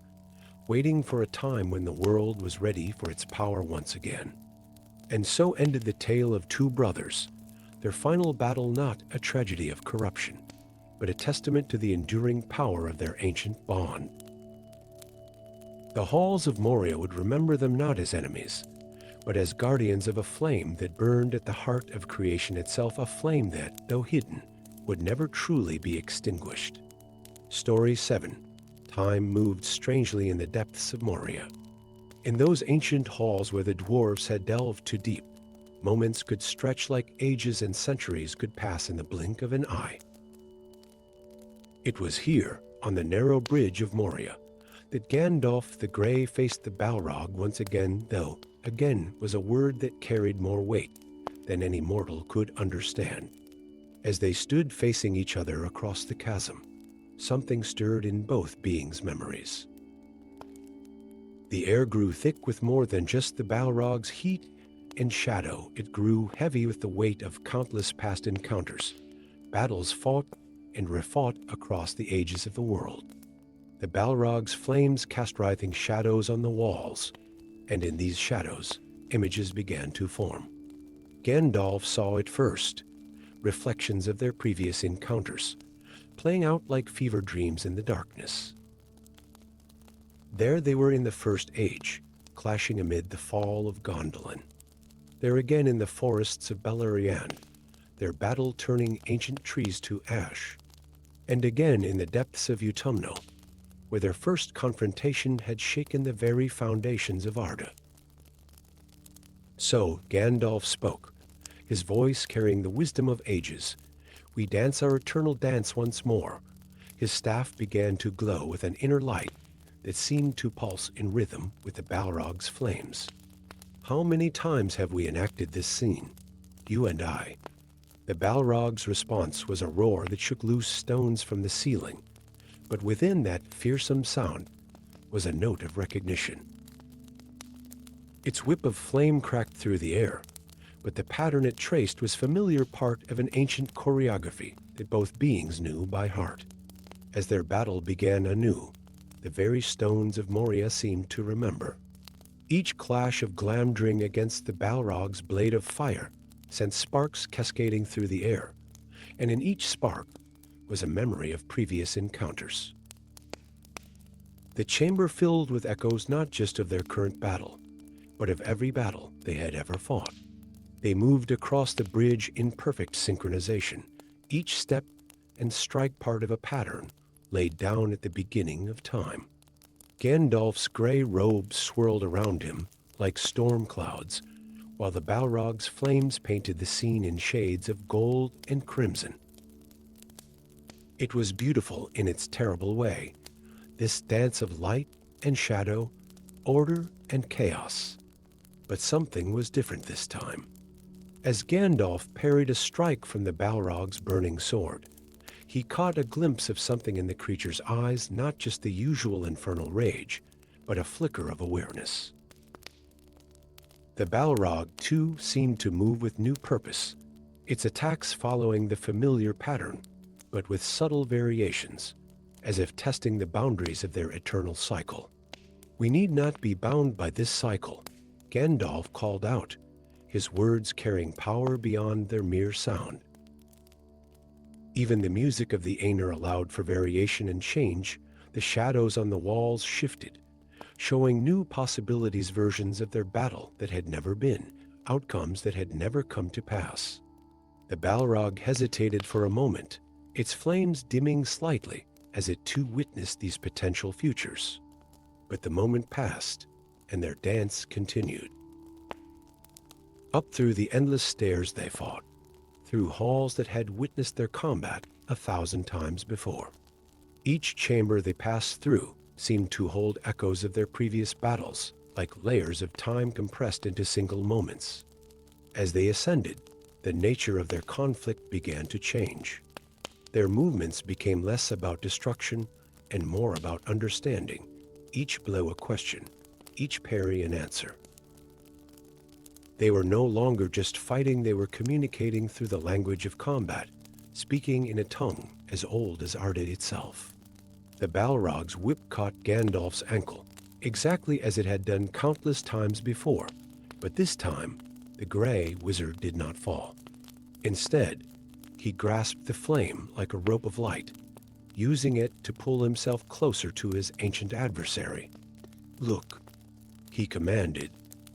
waiting for a time when the world was ready for its power once again. And so ended the tale of two brothers, their final battle not a tragedy of corruption, but a testament to the enduring power of their ancient bond. The halls of Moria would remember them not as enemies, but as guardians of a flame that burned at the heart of creation itself, a flame that, though hidden, would never truly be extinguished. Story 7. Time moved strangely in the depths of Moria. In those ancient halls where the dwarves had delved too deep, moments could stretch like ages and centuries could pass in the blink of an eye. It was here, on the narrow bridge of Moria, that Gandalf the Grey faced the Balrog once again, though again was a word that carried more weight than any mortal could understand. As they stood facing each other across the chasm, something stirred in both beings' memories. The air grew thick with more than just the Balrog's heat and shadow. It grew heavy with the weight of countless past encounters, battles fought and refought across the ages of the world. The Balrog's flames cast writhing shadows on the walls, and in these shadows, images began to form. Gandalf saw it first, reflections of their previous encounters, playing out like fever dreams in the darkness. There they were in the First Age, clashing amid the fall of Gondolin. There again in the forests of Beleriand, their battle turning ancient trees to ash. And again in the depths of Utumno, where their first confrontation had shaken the very foundations of Arda. So Gandalf spoke, his voice carrying the wisdom of ages. We dance our eternal dance once more. His staff began to glow with an inner light that seemed to pulse in rhythm with the Balrog's flames. How many times have we enacted this scene, you and I? The Balrog's response was a roar that shook loose stones from the ceiling, but within that fearsome sound was a note of recognition. Its whip of flame cracked through the air, but the pattern it traced was familiar part of an ancient choreography that both beings knew by heart. As their battle began anew, the very stones of Moria seemed to remember. Each clash of Glamdring against the Balrog's blade of fire sent sparks cascading through the air, and in each spark was a memory of previous encounters. The chamber filled with echoes not just of their current battle, but of every battle they had ever fought. They moved across the bridge in perfect synchronization, each step and strike part of a pattern laid down at the beginning of time. Gandalf's gray robes swirled around him like storm clouds, while the Balrog's flames painted the scene in shades of gold and crimson. It was beautiful in its terrible way, this dance of light and shadow, order and chaos. But something was different this time. As Gandalf parried a strike from the Balrog's burning sword, he caught a glimpse of something in the creature's eyes, not just the usual infernal rage, but a flicker of awareness. The Balrog, too, seemed to move with new purpose, its attacks following the familiar pattern, but with subtle variations, as if testing the boundaries of their eternal cycle. We need not be bound by this cycle, Gandalf called out, his words carrying power beyond their mere sound. Even the music of the Aenir allowed for variation and change. The shadows on the walls shifted, showing new possibilities, versions of their battle that had never been, outcomes that had never come to pass. The Balrog hesitated for a moment, its flames dimming slightly as it too witnessed these potential futures. But the moment passed, and their dance continued. Up through the endless stairs they fought, through halls that had witnessed their combat 1,000 times before. Each chamber they passed through seemed to hold echoes of their previous battles, like layers of time compressed into single moments. As they ascended, the nature of their conflict began to change. Their movements became less about destruction and more about understanding, each blow a question, each parry an answer. They were no longer just fighting, they were communicating through the language of combat, speaking in a tongue as old as Arda itself. The Balrog's whip caught Gandalf's ankle, exactly as it had done countless times before, but this time, the gray wizard did not fall. Instead, he grasped the flame like a rope of light, using it to pull himself closer to his ancient adversary. "Look," he commanded,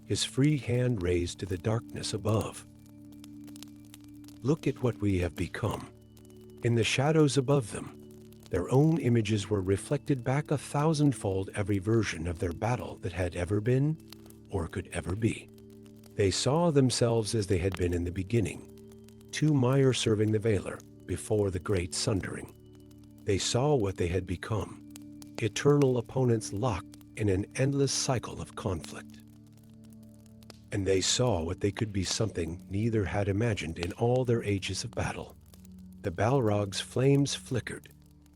his free hand raised to the darkness above. "Look at what we have become." In the shadows above them, their own images were reflected back 1,000-fold every version of their battle that had ever been or could ever be. They saw themselves as they had been in the beginning, two mire serving the Veiler before the great sundering. They saw what they had become, eternal opponents locked in an endless cycle of conflict. And they saw what they could be, something neither had imagined in all their ages of battle. The Balrog's flames flickered,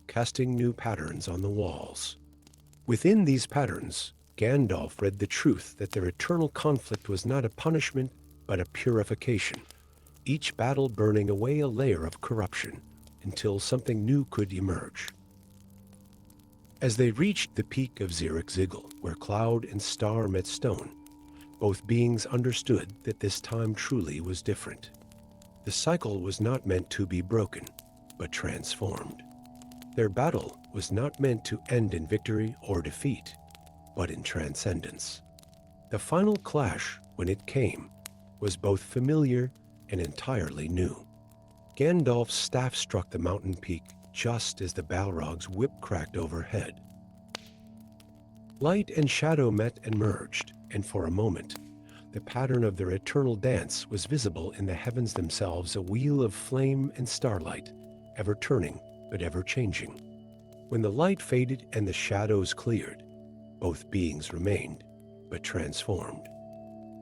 casting new patterns on the walls. Within these patterns, Gandalf read the truth that their eternal conflict was not a punishment, but a purification, each battle burning away a layer of corruption until something new could emerge. As they reached the peak of Zirrikzigil, where cloud and star met stone, both beings understood that this time truly was different. The cycle was not meant to be broken, but transformed. Their battle was not meant to end in victory or defeat, but in transcendence. The final clash, when it came, was both familiar and entirely new. Gandalf's staff struck the mountain peak just as the Balrog's whip cracked overhead. Light and shadow met and merged, and for a moment, the pattern of their eternal dance was visible in the heavens themselves, a wheel of flame and starlight, ever turning but ever changing. When the light faded and the shadows cleared, both beings remained, but transformed.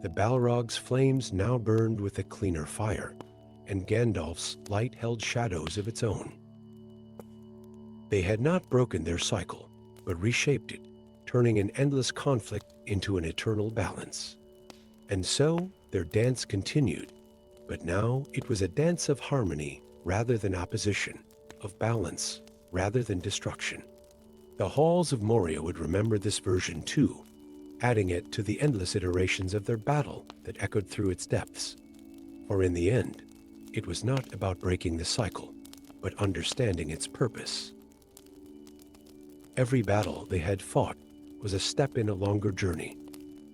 The Balrog's flames now burned with a cleaner fire, and Gandalf's light held shadows of its own. They had not broken their cycle, but reshaped it, turning an endless conflict into an eternal balance. And so their dance continued, but now it was a dance of harmony rather than opposition, of balance rather than destruction. The halls of Moria would remember this version too, adding it to the endless iterations of their battle that echoed through its depths. For in the end, it was not about breaking the cycle, but understanding its purpose. Every battle they had fought was a step in a longer journey,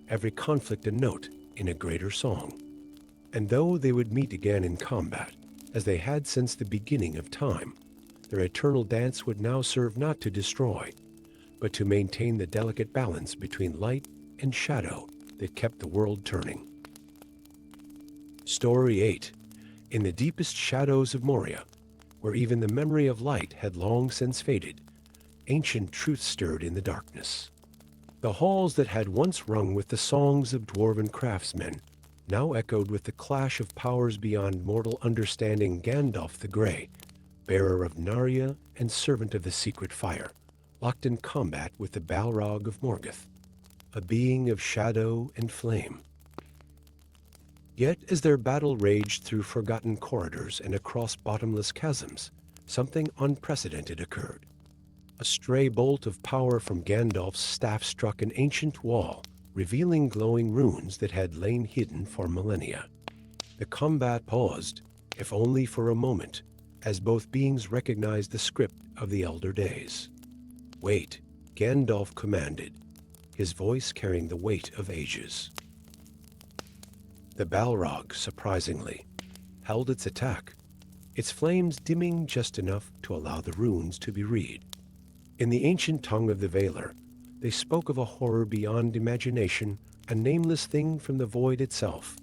every conflict a note in a greater song. And though they would meet again in combat, as they had since the beginning of time, their eternal dance would now serve not to destroy, but to maintain the delicate balance between light and shadow that kept the world turning. Story 8. In the deepest shadows of Moria, where even the memory of light had long since faded, ancient truth stirred in the darkness. The halls that had once rung with the songs of dwarven craftsmen now echoed with the clash of powers beyond mortal understanding. Gandalf the Grey, bearer of Narya and servant of the secret fire, locked in combat with the Balrog of Morgoth, a being of shadow and flame. Yet as their battle raged through forgotten corridors and across bottomless chasms, something unprecedented occurred. A stray bolt of power from Gandalf's staff struck an ancient wall, revealing glowing runes that had lain hidden for millennia. The combat paused, if only for a moment, as both beings recognized the script of the elder days. "Wait," Gandalf commanded, his voice carrying the weight of ages. The Balrog, surprisingly, held its attack, its flames dimming just enough to allow the runes to be read. In the ancient tongue of the Veiler, they spoke of a horror beyond imagination, a nameless thing from the void itself,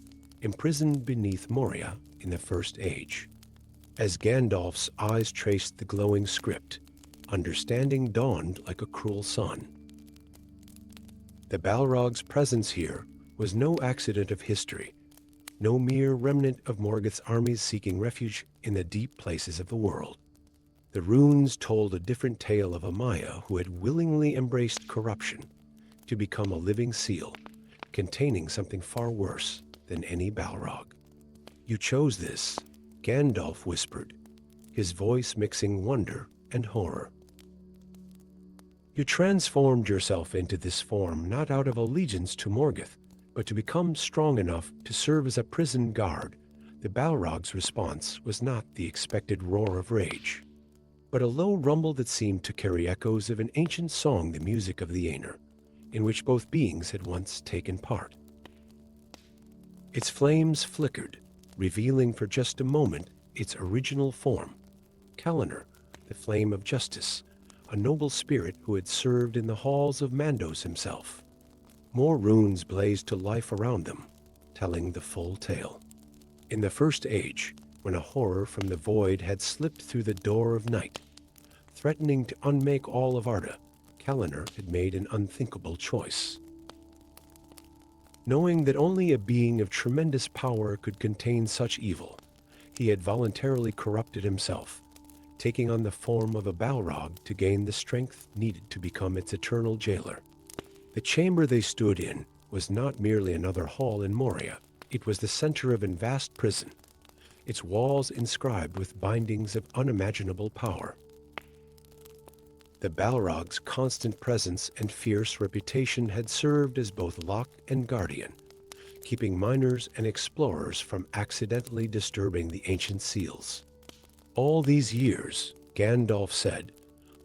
imprisoned beneath Moria in the First Age. As Gandalf's eyes traced the glowing script, understanding dawned like a cruel sun. The Balrog's presence here was no accident of history, no mere remnant of Morgoth's armies seeking refuge in the deep places of the world. The runes told a different tale of a Maya who had willingly embraced corruption to become a living seal, containing something far worse than any Balrog. "You chose this," Gandalf whispered, his voice mixing wonder and horror. "You transformed yourself into this form not out of allegiance to Morgoth, but to become strong enough to serve as a prison guard." The Balrog's response was not the expected roar of rage, but a low rumble that seemed to carry echoes of an ancient song, the music of the Aenir, in which both beings had once taken part. Its flames flickered, revealing for just a moment its original form, Khazad-dûm, the flame of justice, a noble spirit who had served in the halls of Mandos himself. More runes blazed to life around them, telling the full tale. In the First Age, when a horror from the void had slipped through the door of night, threatening to unmake all of Arda, Khazad-dûm had made an unthinkable choice. Knowing that only a being of tremendous power could contain such evil, he had voluntarily corrupted himself, taking on the form of a Balrog to gain the strength needed to become its eternal jailer. The chamber they stood in was not merely another hall in Moria. It was the center of a vast prison, its walls inscribed with bindings of unimaginable power. The Balrog's constant presence and fierce reputation had served as both lock and guardian, keeping miners and explorers from accidentally disturbing the ancient seals. All these years, Gandalf said,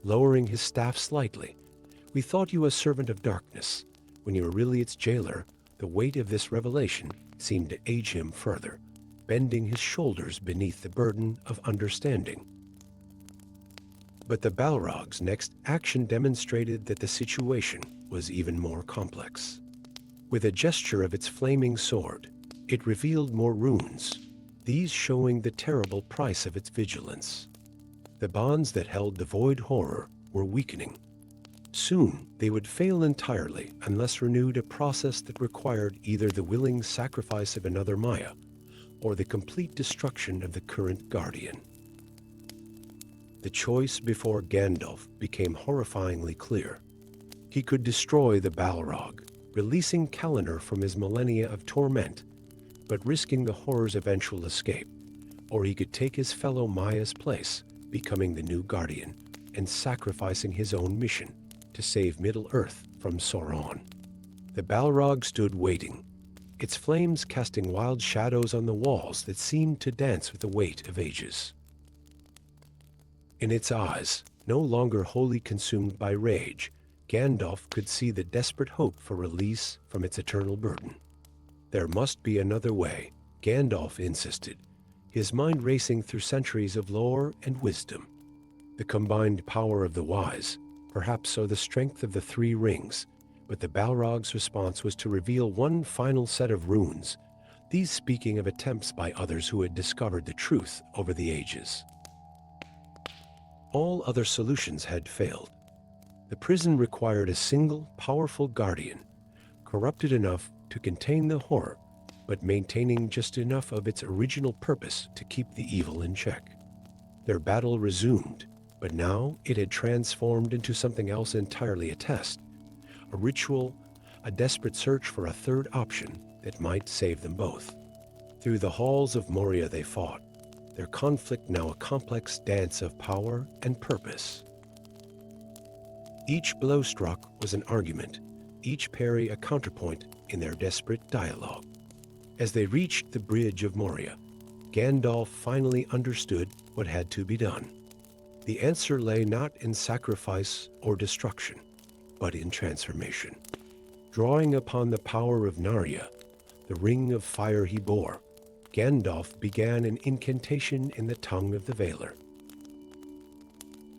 lowering his staff slightly, we thought you a servant of darkness. When you were really its jailer, the weight of this revelation seemed to age him further, bending his shoulders beneath the burden of understanding. But the Balrog's next action demonstrated that the situation was even more complex. With a gesture of its flaming sword, it revealed more runes, these showing the terrible price of its vigilance. The bonds that held the void horror were weakening. Soon they would fail entirely unless renewed, a process that required either the willing sacrifice of another Maya or the complete destruction of the current guardian. The choice before Gandalf became horrifyingly clear. He could destroy the Balrog, releasing Khazad-dûm from his millennia of torment, but risking the horror's eventual escape, or he could take his fellow Maya's place, becoming the new guardian and sacrificing his own mission to save Middle-earth from Sauron. The Balrog stood waiting, its flames casting wild shadows on the walls that seemed to dance with the weight of ages. In its eyes, no longer wholly consumed by rage, Gandalf could see the desperate hope for release from its eternal burden. There must be another way, Gandalf insisted, his mind racing through centuries of lore and wisdom. The combined power of the wise, perhaps so the strength of the three rings, but the Balrog's response was to reveal one final set of runes, these speaking of attempts by others who had discovered the truth over the ages. All other solutions had failed. The prison required a single, powerful guardian, corrupted enough to contain the horror, but maintaining just enough of its original purpose to keep the evil in check. Their battle resumed, but now it had transformed into something else entirely, a test, a ritual, a desperate search for a third option that might save them both. Through the halls of Moria they fought, their conflict now a complex dance of power and purpose. Each blow struck was an argument, each parry a counterpoint in their desperate dialogue. As they reached the bridge of Moria, Gandalf finally understood what had to be done. The answer lay not in sacrifice or destruction, but in transformation. Drawing upon the power of Narya, the ring of fire he bore, Gandalf began an incantation in the tongue of the Veiler.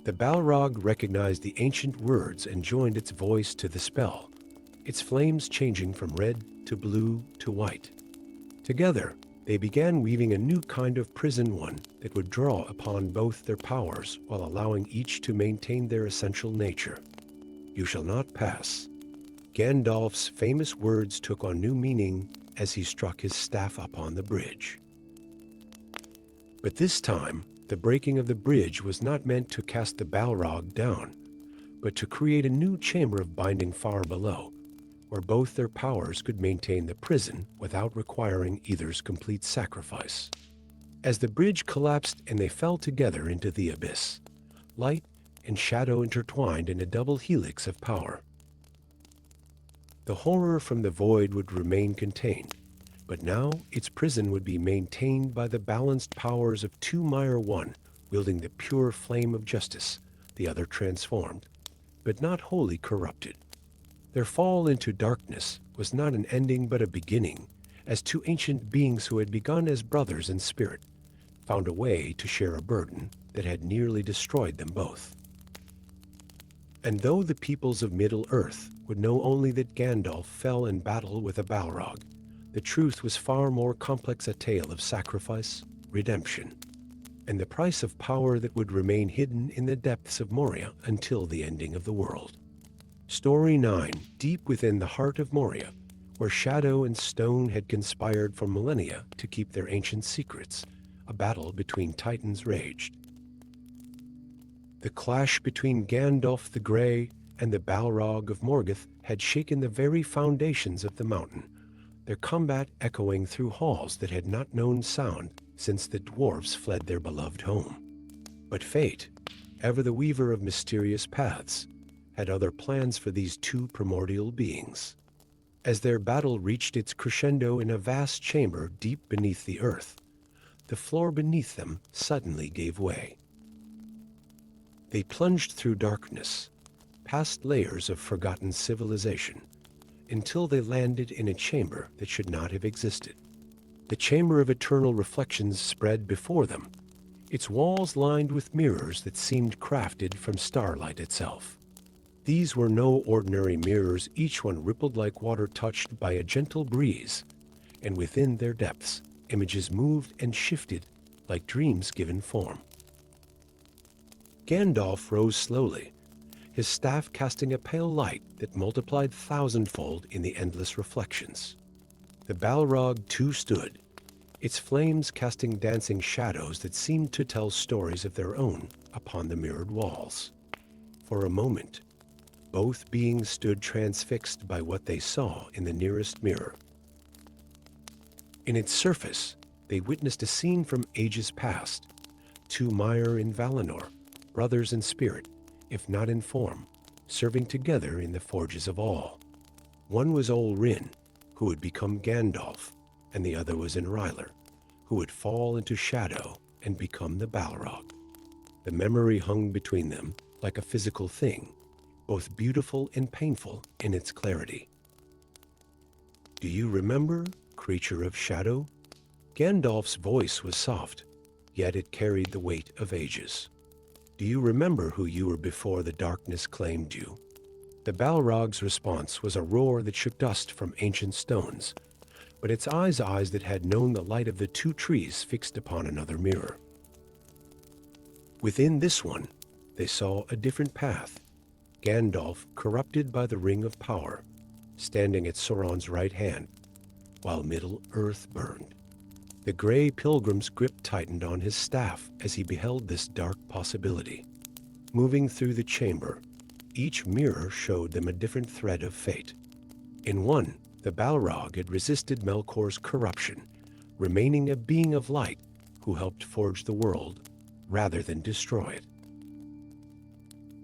The Balrog recognized the ancient words and joined its voice to the spell, its flames changing from red to blue to white. Together, they began weaving a new kind of prison, one that would draw upon both their powers while allowing each to maintain their essential nature. You shall not pass. Gandalf's famous words took on new meaning as he struck his staff upon the bridge. But this time, the breaking of the bridge was not meant to cast the Balrog down, but to create a new chamber of binding far below, where both their powers could maintain the prison without requiring either's complete sacrifice. As the bridge collapsed and they fell together into the abyss, light and shadow intertwined in a double helix of power. The horror from the void would remain contained, but now its prison would be maintained by the balanced powers of two Mire, one wielding the pure flame of justice, the other transformed, but not wholly corrupted. Their fall into darkness was not an ending but a beginning, as two ancient beings who had begun as brothers in spirit, found a way to share a burden that had nearly destroyed them both. And though the peoples of Middle-earth would know only that Gandalf fell in battle with a Balrog, the truth was far more complex, a tale of sacrifice, redemption, and the price of power that would remain hidden in the depths of Moria until the ending of the world. Story 9, deep within the heart of Moria, where shadow and stone had conspired for millennia to keep their ancient secrets, a battle between titans raged. The clash between Gandalf the Grey and the Balrog of Morgoth had shaken the very foundations of the mountain, their combat echoing through halls that had not known sound since the dwarves fled their beloved home. But fate, ever the weaver of mysterious paths, had other plans for these two primordial beings. As their battle reached its crescendo in a vast chamber deep beneath the earth, the floor beneath them suddenly gave way. They plunged through darkness, past layers of forgotten civilization, until they landed in a chamber that should not have existed. The chamber of eternal reflections spread before them, its walls lined with mirrors that seemed crafted from starlight itself. These were no ordinary mirrors, each one rippled like water touched by a gentle breeze, and within their depths, images moved and shifted like dreams given form. Gandalf rose slowly, his staff casting a pale light that multiplied thousandfold in the endless reflections. The Balrog too stood, its flames casting dancing shadows that seemed to tell stories of their own upon the mirrored walls. For a moment, both beings stood transfixed by what they saw in the nearest mirror. In its surface, they witnessed a scene from ages past, two Maiar in Valinor, brothers in spirit, if not in form, serving together in the forges of all. One was Ol Rin, who would become Gandalf, and the other was Enrylar, who would fall into shadow and become the Balrog. The memory hung between them like a physical thing, both beautiful and painful in its clarity. "Do you remember, creature of shadow?" Gandalf's voice was soft, yet it carried the weight of ages. "Do you remember who you were before the darkness claimed you?" The Balrog's response was a roar that shook dust from ancient stones, but its eyes that had known the light of the two trees fixed upon another mirror. Within this one, they saw a different path. Gandalf, corrupted by the Ring of Power, standing at Sauron's right hand, while Middle-earth burned. The gray pilgrim's grip tightened on his staff as he beheld this dark possibility. Moving through the chamber, each mirror showed them a different thread of fate. In one, the Balrog had resisted Melkor's corruption, remaining a being of light who helped forge the world rather than destroy it.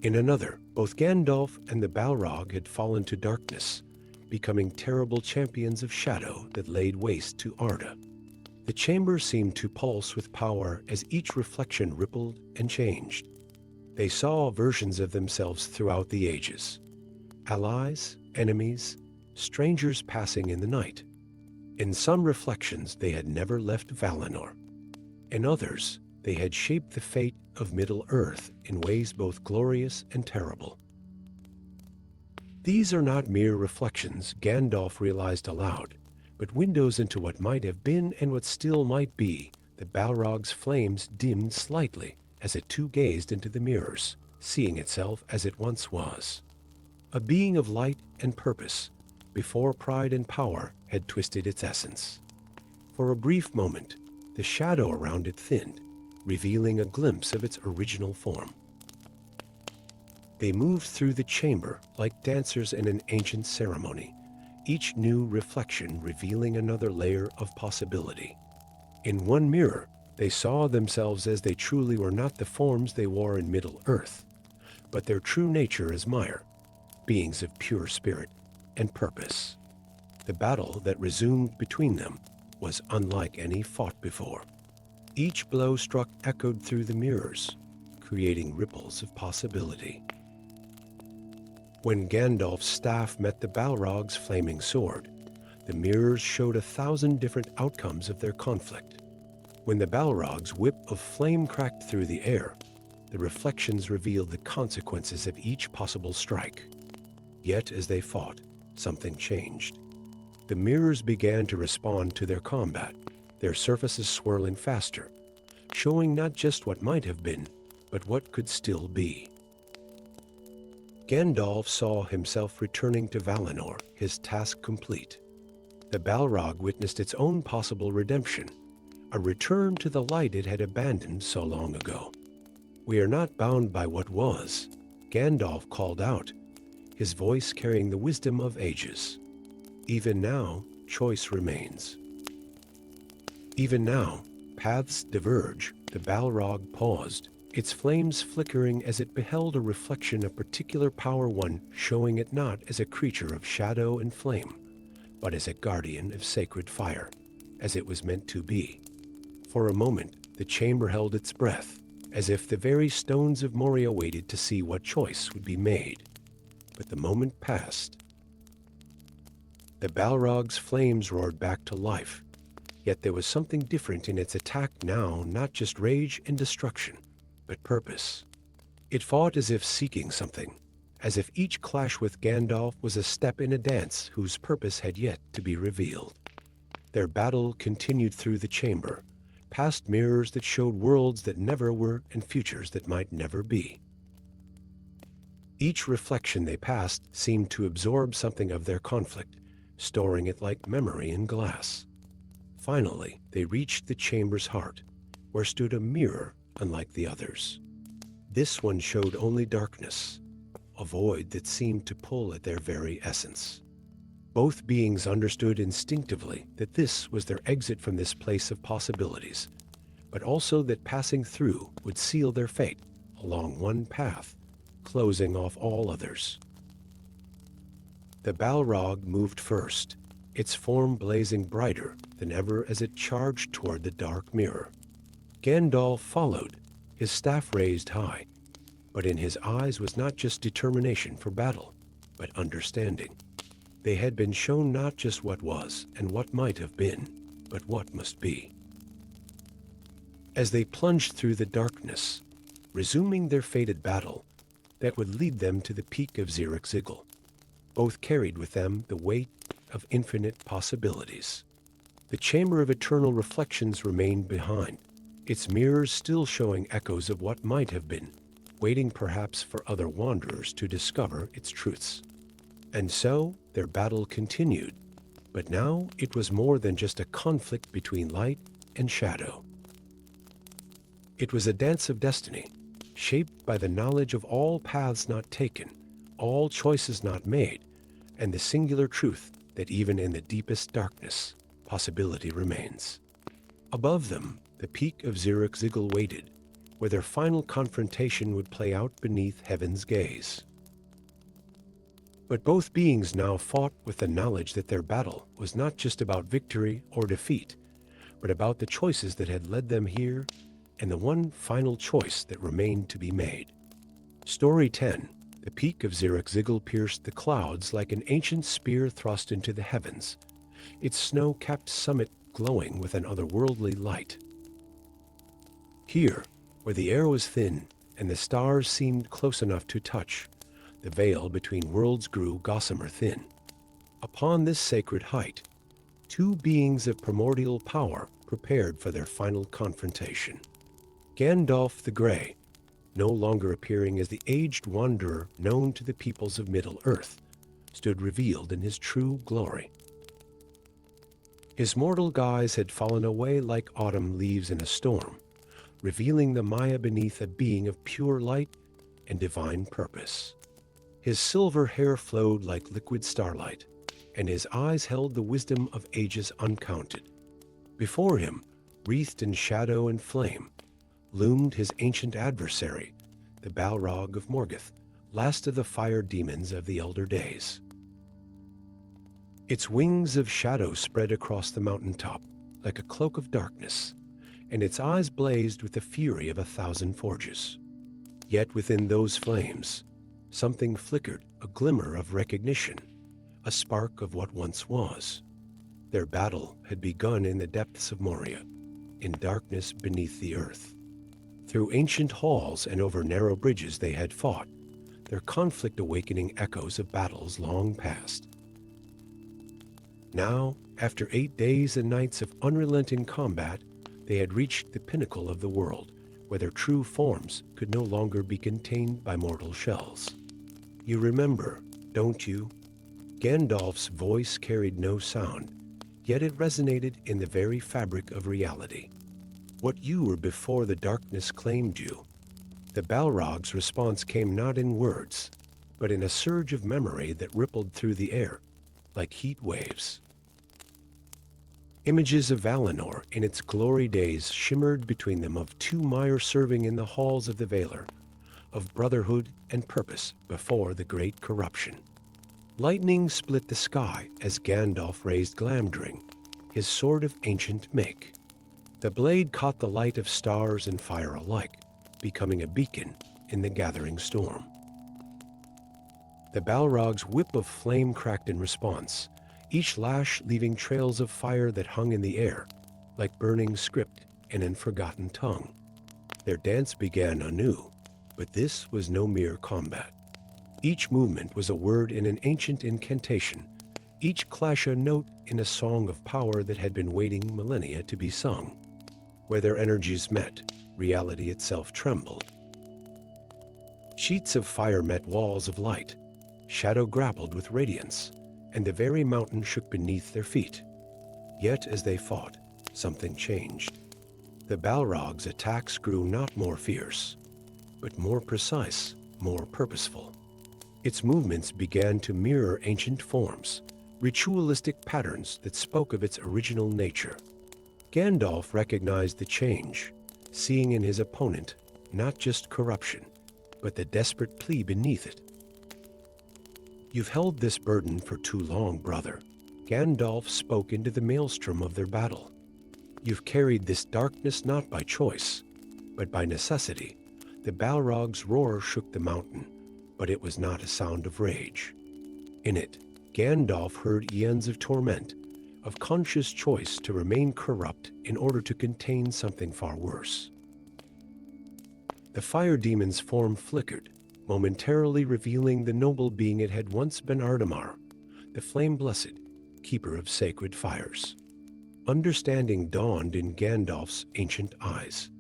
In another, both Gandalf and the Balrog had fallen to darkness, becoming terrible champions of shadow that laid waste to Arda. The chamber seemed to pulse with power as each reflection rippled and changed. They saw versions of themselves throughout the ages. Allies, enemies, strangers passing in the night. In some reflections, they had never left Valinor. In others, they had shaped the fate of Middle-earth in ways both glorious and terrible. These are not mere reflections, Gandalf realized aloud, but windows into what might have been and what still might be. The Balrog's flames dimmed slightly as it too gazed into the mirrors, seeing itself as it once was. A being of light and purpose, before pride and power had twisted its essence. For a brief moment, the shadow around it thinned, revealing a glimpse of its original form. They moved through the chamber like dancers in an ancient ceremony, each new reflection revealing another layer of possibility. In one mirror, they saw themselves as they truly were, not the forms they wore in Middle-earth, but their true nature as Maiar, beings of pure spirit and purpose. The battle that resumed between them was unlike any fought before. Each blow struck echoed through the mirrors, creating ripples of possibility. When Gandalf's staff met the Balrog's flaming sword, the mirrors showed 1,000 different outcomes of their conflict. When the Balrog's whip of flame cracked through the air, the reflections revealed the consequences of each possible strike. Yet as they fought, something changed. The mirrors began to respond to their combat, their surfaces swirling faster, showing not just what might have been, but what could still be. Gandalf saw himself returning to Valinor, his task complete. The Balrog witnessed its own possible redemption, a return to the light it had abandoned so long ago. "We are not bound by what was," Gandalf called out, his voice carrying the wisdom of ages. "Even now, choice remains." Even now, paths diverge. The Balrog paused, its flames flickering as it beheld a reflection of particular power, one showing it not as a creature of shadow and flame, but as a guardian of sacred fire, as it was meant to be. For a moment, the chamber held its breath, as if the very stones of Moria waited to see what choice would be made. But the moment passed. The Balrog's flames roared back to life, yet there was something different in its attack now, not just rage and destruction, but purpose. It fought as if seeking something, as if each clash with Gandalf was a step in a dance whose purpose had yet to be revealed. Their battle continued through the chamber, past mirrors that showed worlds that never were and futures that might never be. Each reflection they passed seemed to absorb something of their conflict, storing it like memory in glass. Finally, they reached the chamber's heart, where stood a mirror unlike the others. This one showed only darkness, a void that seemed to pull at their very essence. Both beings understood instinctively that this was their exit from this place of possibilities, but also that passing through would seal their fate along one path, closing off all others. The Balrog moved first, its form blazing brighter than ever as it charged toward the dark mirror. Gandalf followed, his staff raised high, but in his eyes was not just determination for battle, but understanding. They had been shown not just what was and what might have been, but what must be. As they plunged through the darkness, resuming their fated battle that would lead them to the peak of Zirak-Zigil, both carried with them the weight of infinite possibilities. The chamber of eternal reflections remained behind, its mirrors still showing echoes of what might have been, waiting perhaps for other wanderers to discover its truths. And so their battle continued, but now it was more than just a conflict between light and shadow. It was a dance of destiny, shaped by the knowledge of all paths not taken, all choices not made, and the singular truth that even in the deepest darkness, possibility remains. Above them, the peak of Zirak-Zigil waited, where their final confrontation would play out beneath heaven's gaze. But both beings now fought with the knowledge that their battle was not just about victory or defeat, but about the choices that had led them here and the one final choice that remained to be made. Story 10. The peak of Zirak-Zigil pierced the clouds like an ancient spear thrust into the heavens, its snow-capped summit glowing with an otherworldly light. Here, where the air was thin and the stars seemed close enough to touch, the veil between worlds grew gossamer thin. Upon this sacred height, two beings of primordial power prepared for their final confrontation. Gandalf the Grey, no longer appearing as the aged wanderer known to the peoples of Middle-earth, stood revealed in his true glory. His mortal guise had fallen away like autumn leaves in a storm, revealing the Maya beneath a being of pure light and divine purpose. His silver hair flowed like liquid starlight, and his eyes held the wisdom of ages uncounted. Before him, wreathed in shadow and flame, loomed his ancient adversary, the Balrog of Morgoth, last of the fire demons of the elder days. Its wings of shadow spread across the mountaintop like a cloak of darkness, and its eyes blazed with the fury of 1,000 forges. Yet within those flames, something flickered, a glimmer of recognition, a spark of what once was. Their battle had begun in the depths of Moria, in darkness beneath the earth. Through ancient halls and over narrow bridges they had fought, their conflict awakening echoes of battles long past. Now, after 8 days and nights of unrelenting combat, they had reached the pinnacle of the world, where their true forms could no longer be contained by mortal shells. You remember, don't you? Gandalf's voice carried no sound, yet it resonated in the very fabric of reality. What you were before the darkness claimed you. The Balrog's response came not in words, but in a surge of memory that rippled through the air, like heat waves. Images of Valinor in its glory days shimmered between them, of two Mire serving in the halls of the Valar, of brotherhood and purpose before the great corruption. Lightning split the sky as Gandalf raised Glamdring, his sword of ancient make. The blade caught the light of stars and fire alike, becoming a beacon in the gathering storm. The Balrog's whip of flame cracked in response, each lash leaving trails of fire that hung in the air, like burning script in an forgotten tongue. Their dance began anew, but this was no mere combat. Each movement was a word in an ancient incantation, each clash a note in a song of power that had been waiting millennia to be sung. Where their energies met, reality itself trembled. Sheets of fire met walls of light, shadow grappled with radiance, and the very mountain shook beneath their feet. Yet as they fought, something changed. The Balrog's attacks grew not more fierce, but more precise, more purposeful. Its movements began to mirror ancient forms, ritualistic patterns that spoke of its original nature. Gandalf recognized the change, seeing in his opponent not just corruption, but the desperate plea beneath it. You've held this burden for too long, brother. Gandalf spoke into the maelstrom of their battle. You've carried this darkness not by choice, but by necessity. The Balrog's roar shook the mountain, but it was not a sound of rage. In it, Gandalf heard aeons of torment, of conscious choice to remain corrupt in order to contain something far worse. The fire demon's form flickered, momentarily revealing the noble being it had once been, Ardamar, the flame-blessed, keeper of sacred fires. Understanding dawned in Gandalf's ancient eyes.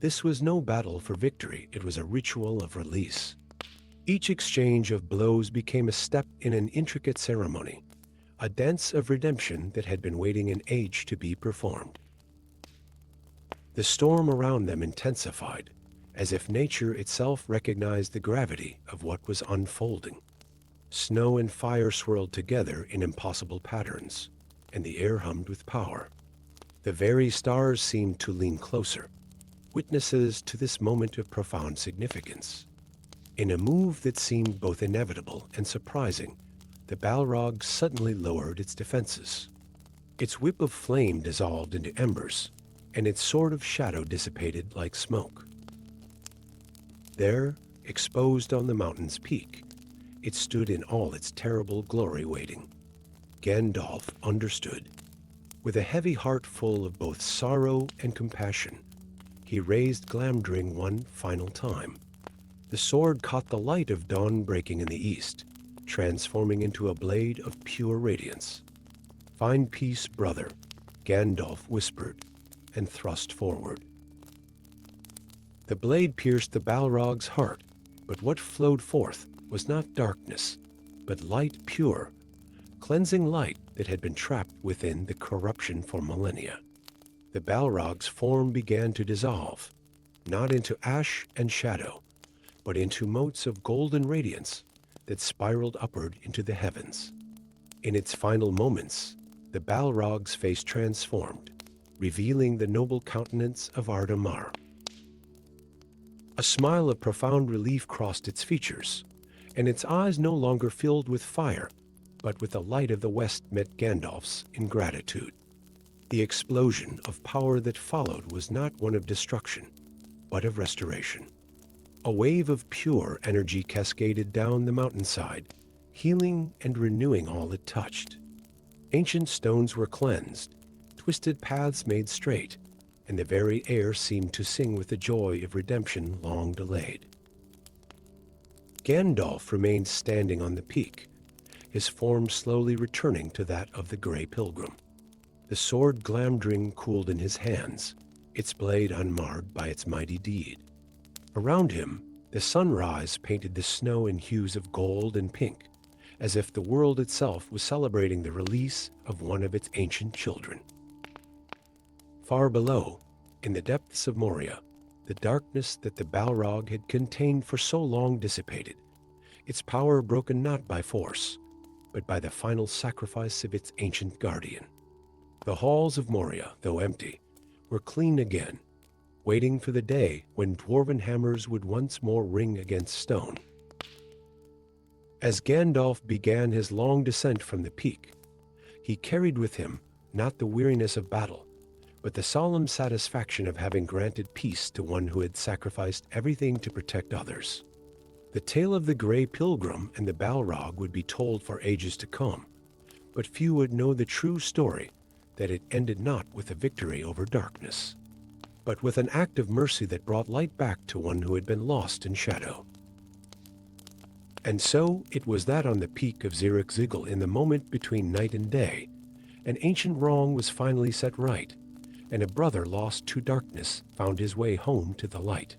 This was no battle for victory, it was a ritual of release. Each exchange of blows became a step in an intricate ceremony, a dance of redemption that had been waiting an age to be performed. The storm around them intensified, as if nature itself recognized the gravity of what was unfolding. Snow and fire swirled together in impossible patterns, and the air hummed with power. The very stars seemed to lean closer, witnesses to this moment of profound significance. In a move that seemed both inevitable and surprising, the Balrog suddenly lowered its defenses. Its whip of flame dissolved into embers, and its sword of shadow dissipated like smoke. There, exposed on the mountain's peak, it stood in all its terrible glory waiting. Gandalf understood. With a heavy heart full of both sorrow and compassion, he raised Glamdring one final time. The sword caught the light of dawn breaking in the east, transforming into a blade of pure radiance. "Find peace, brother," Gandalf whispered, and thrust forward. The blade pierced the Balrog's heart, but what flowed forth was not darkness, but light pure, cleansing light that had been trapped within the corruption for millennia. The Balrog's form began to dissolve, not into ash and shadow, but into motes of golden radiance that spiraled upward into the heavens. In its final moments, the Balrog's face transformed, revealing the noble countenance of Ardamar. A smile of profound relief crossed its features, and its eyes no longer filled with fire, but with the light of the west met Gandalf's in gratitude. The explosion of power that followed was not one of destruction, but of restoration. A wave of pure energy cascaded down the mountainside, healing and renewing all it touched. Ancient stones were cleansed, twisted paths made straight, and the very air seemed to sing with the joy of redemption long delayed. Gandalf remained standing on the peak, his form slowly returning to that of the Grey Pilgrim. The sword Glamdring cooled in his hands, its blade unmarred by its mighty deed. Around him, the sunrise painted the snow in hues of gold and pink, as if the world itself was celebrating the release of one of its ancient children. Far below, in the depths of Moria, the darkness that the Balrog had contained for so long dissipated, its power broken not by force, but by the final sacrifice of its ancient guardian. The halls of Moria, though empty, were clean again, waiting for the day when dwarven hammers would once more ring against stone. As Gandalf began his long descent from the peak, he carried with him not the weariness of battle, but the solemn satisfaction of having granted peace to one who had sacrificed everything to protect others. The tale of the Grey Pilgrim and the Balrog would be told for ages to come, but few would know the true story, that it ended not with a victory over darkness, but with an act of mercy that brought light back to one who had been lost in shadow. And so it was that on the peak of Zirrikzigil, in the moment between night and day, an ancient wrong was finally set right, and a brother lost to darkness found his way home to the light.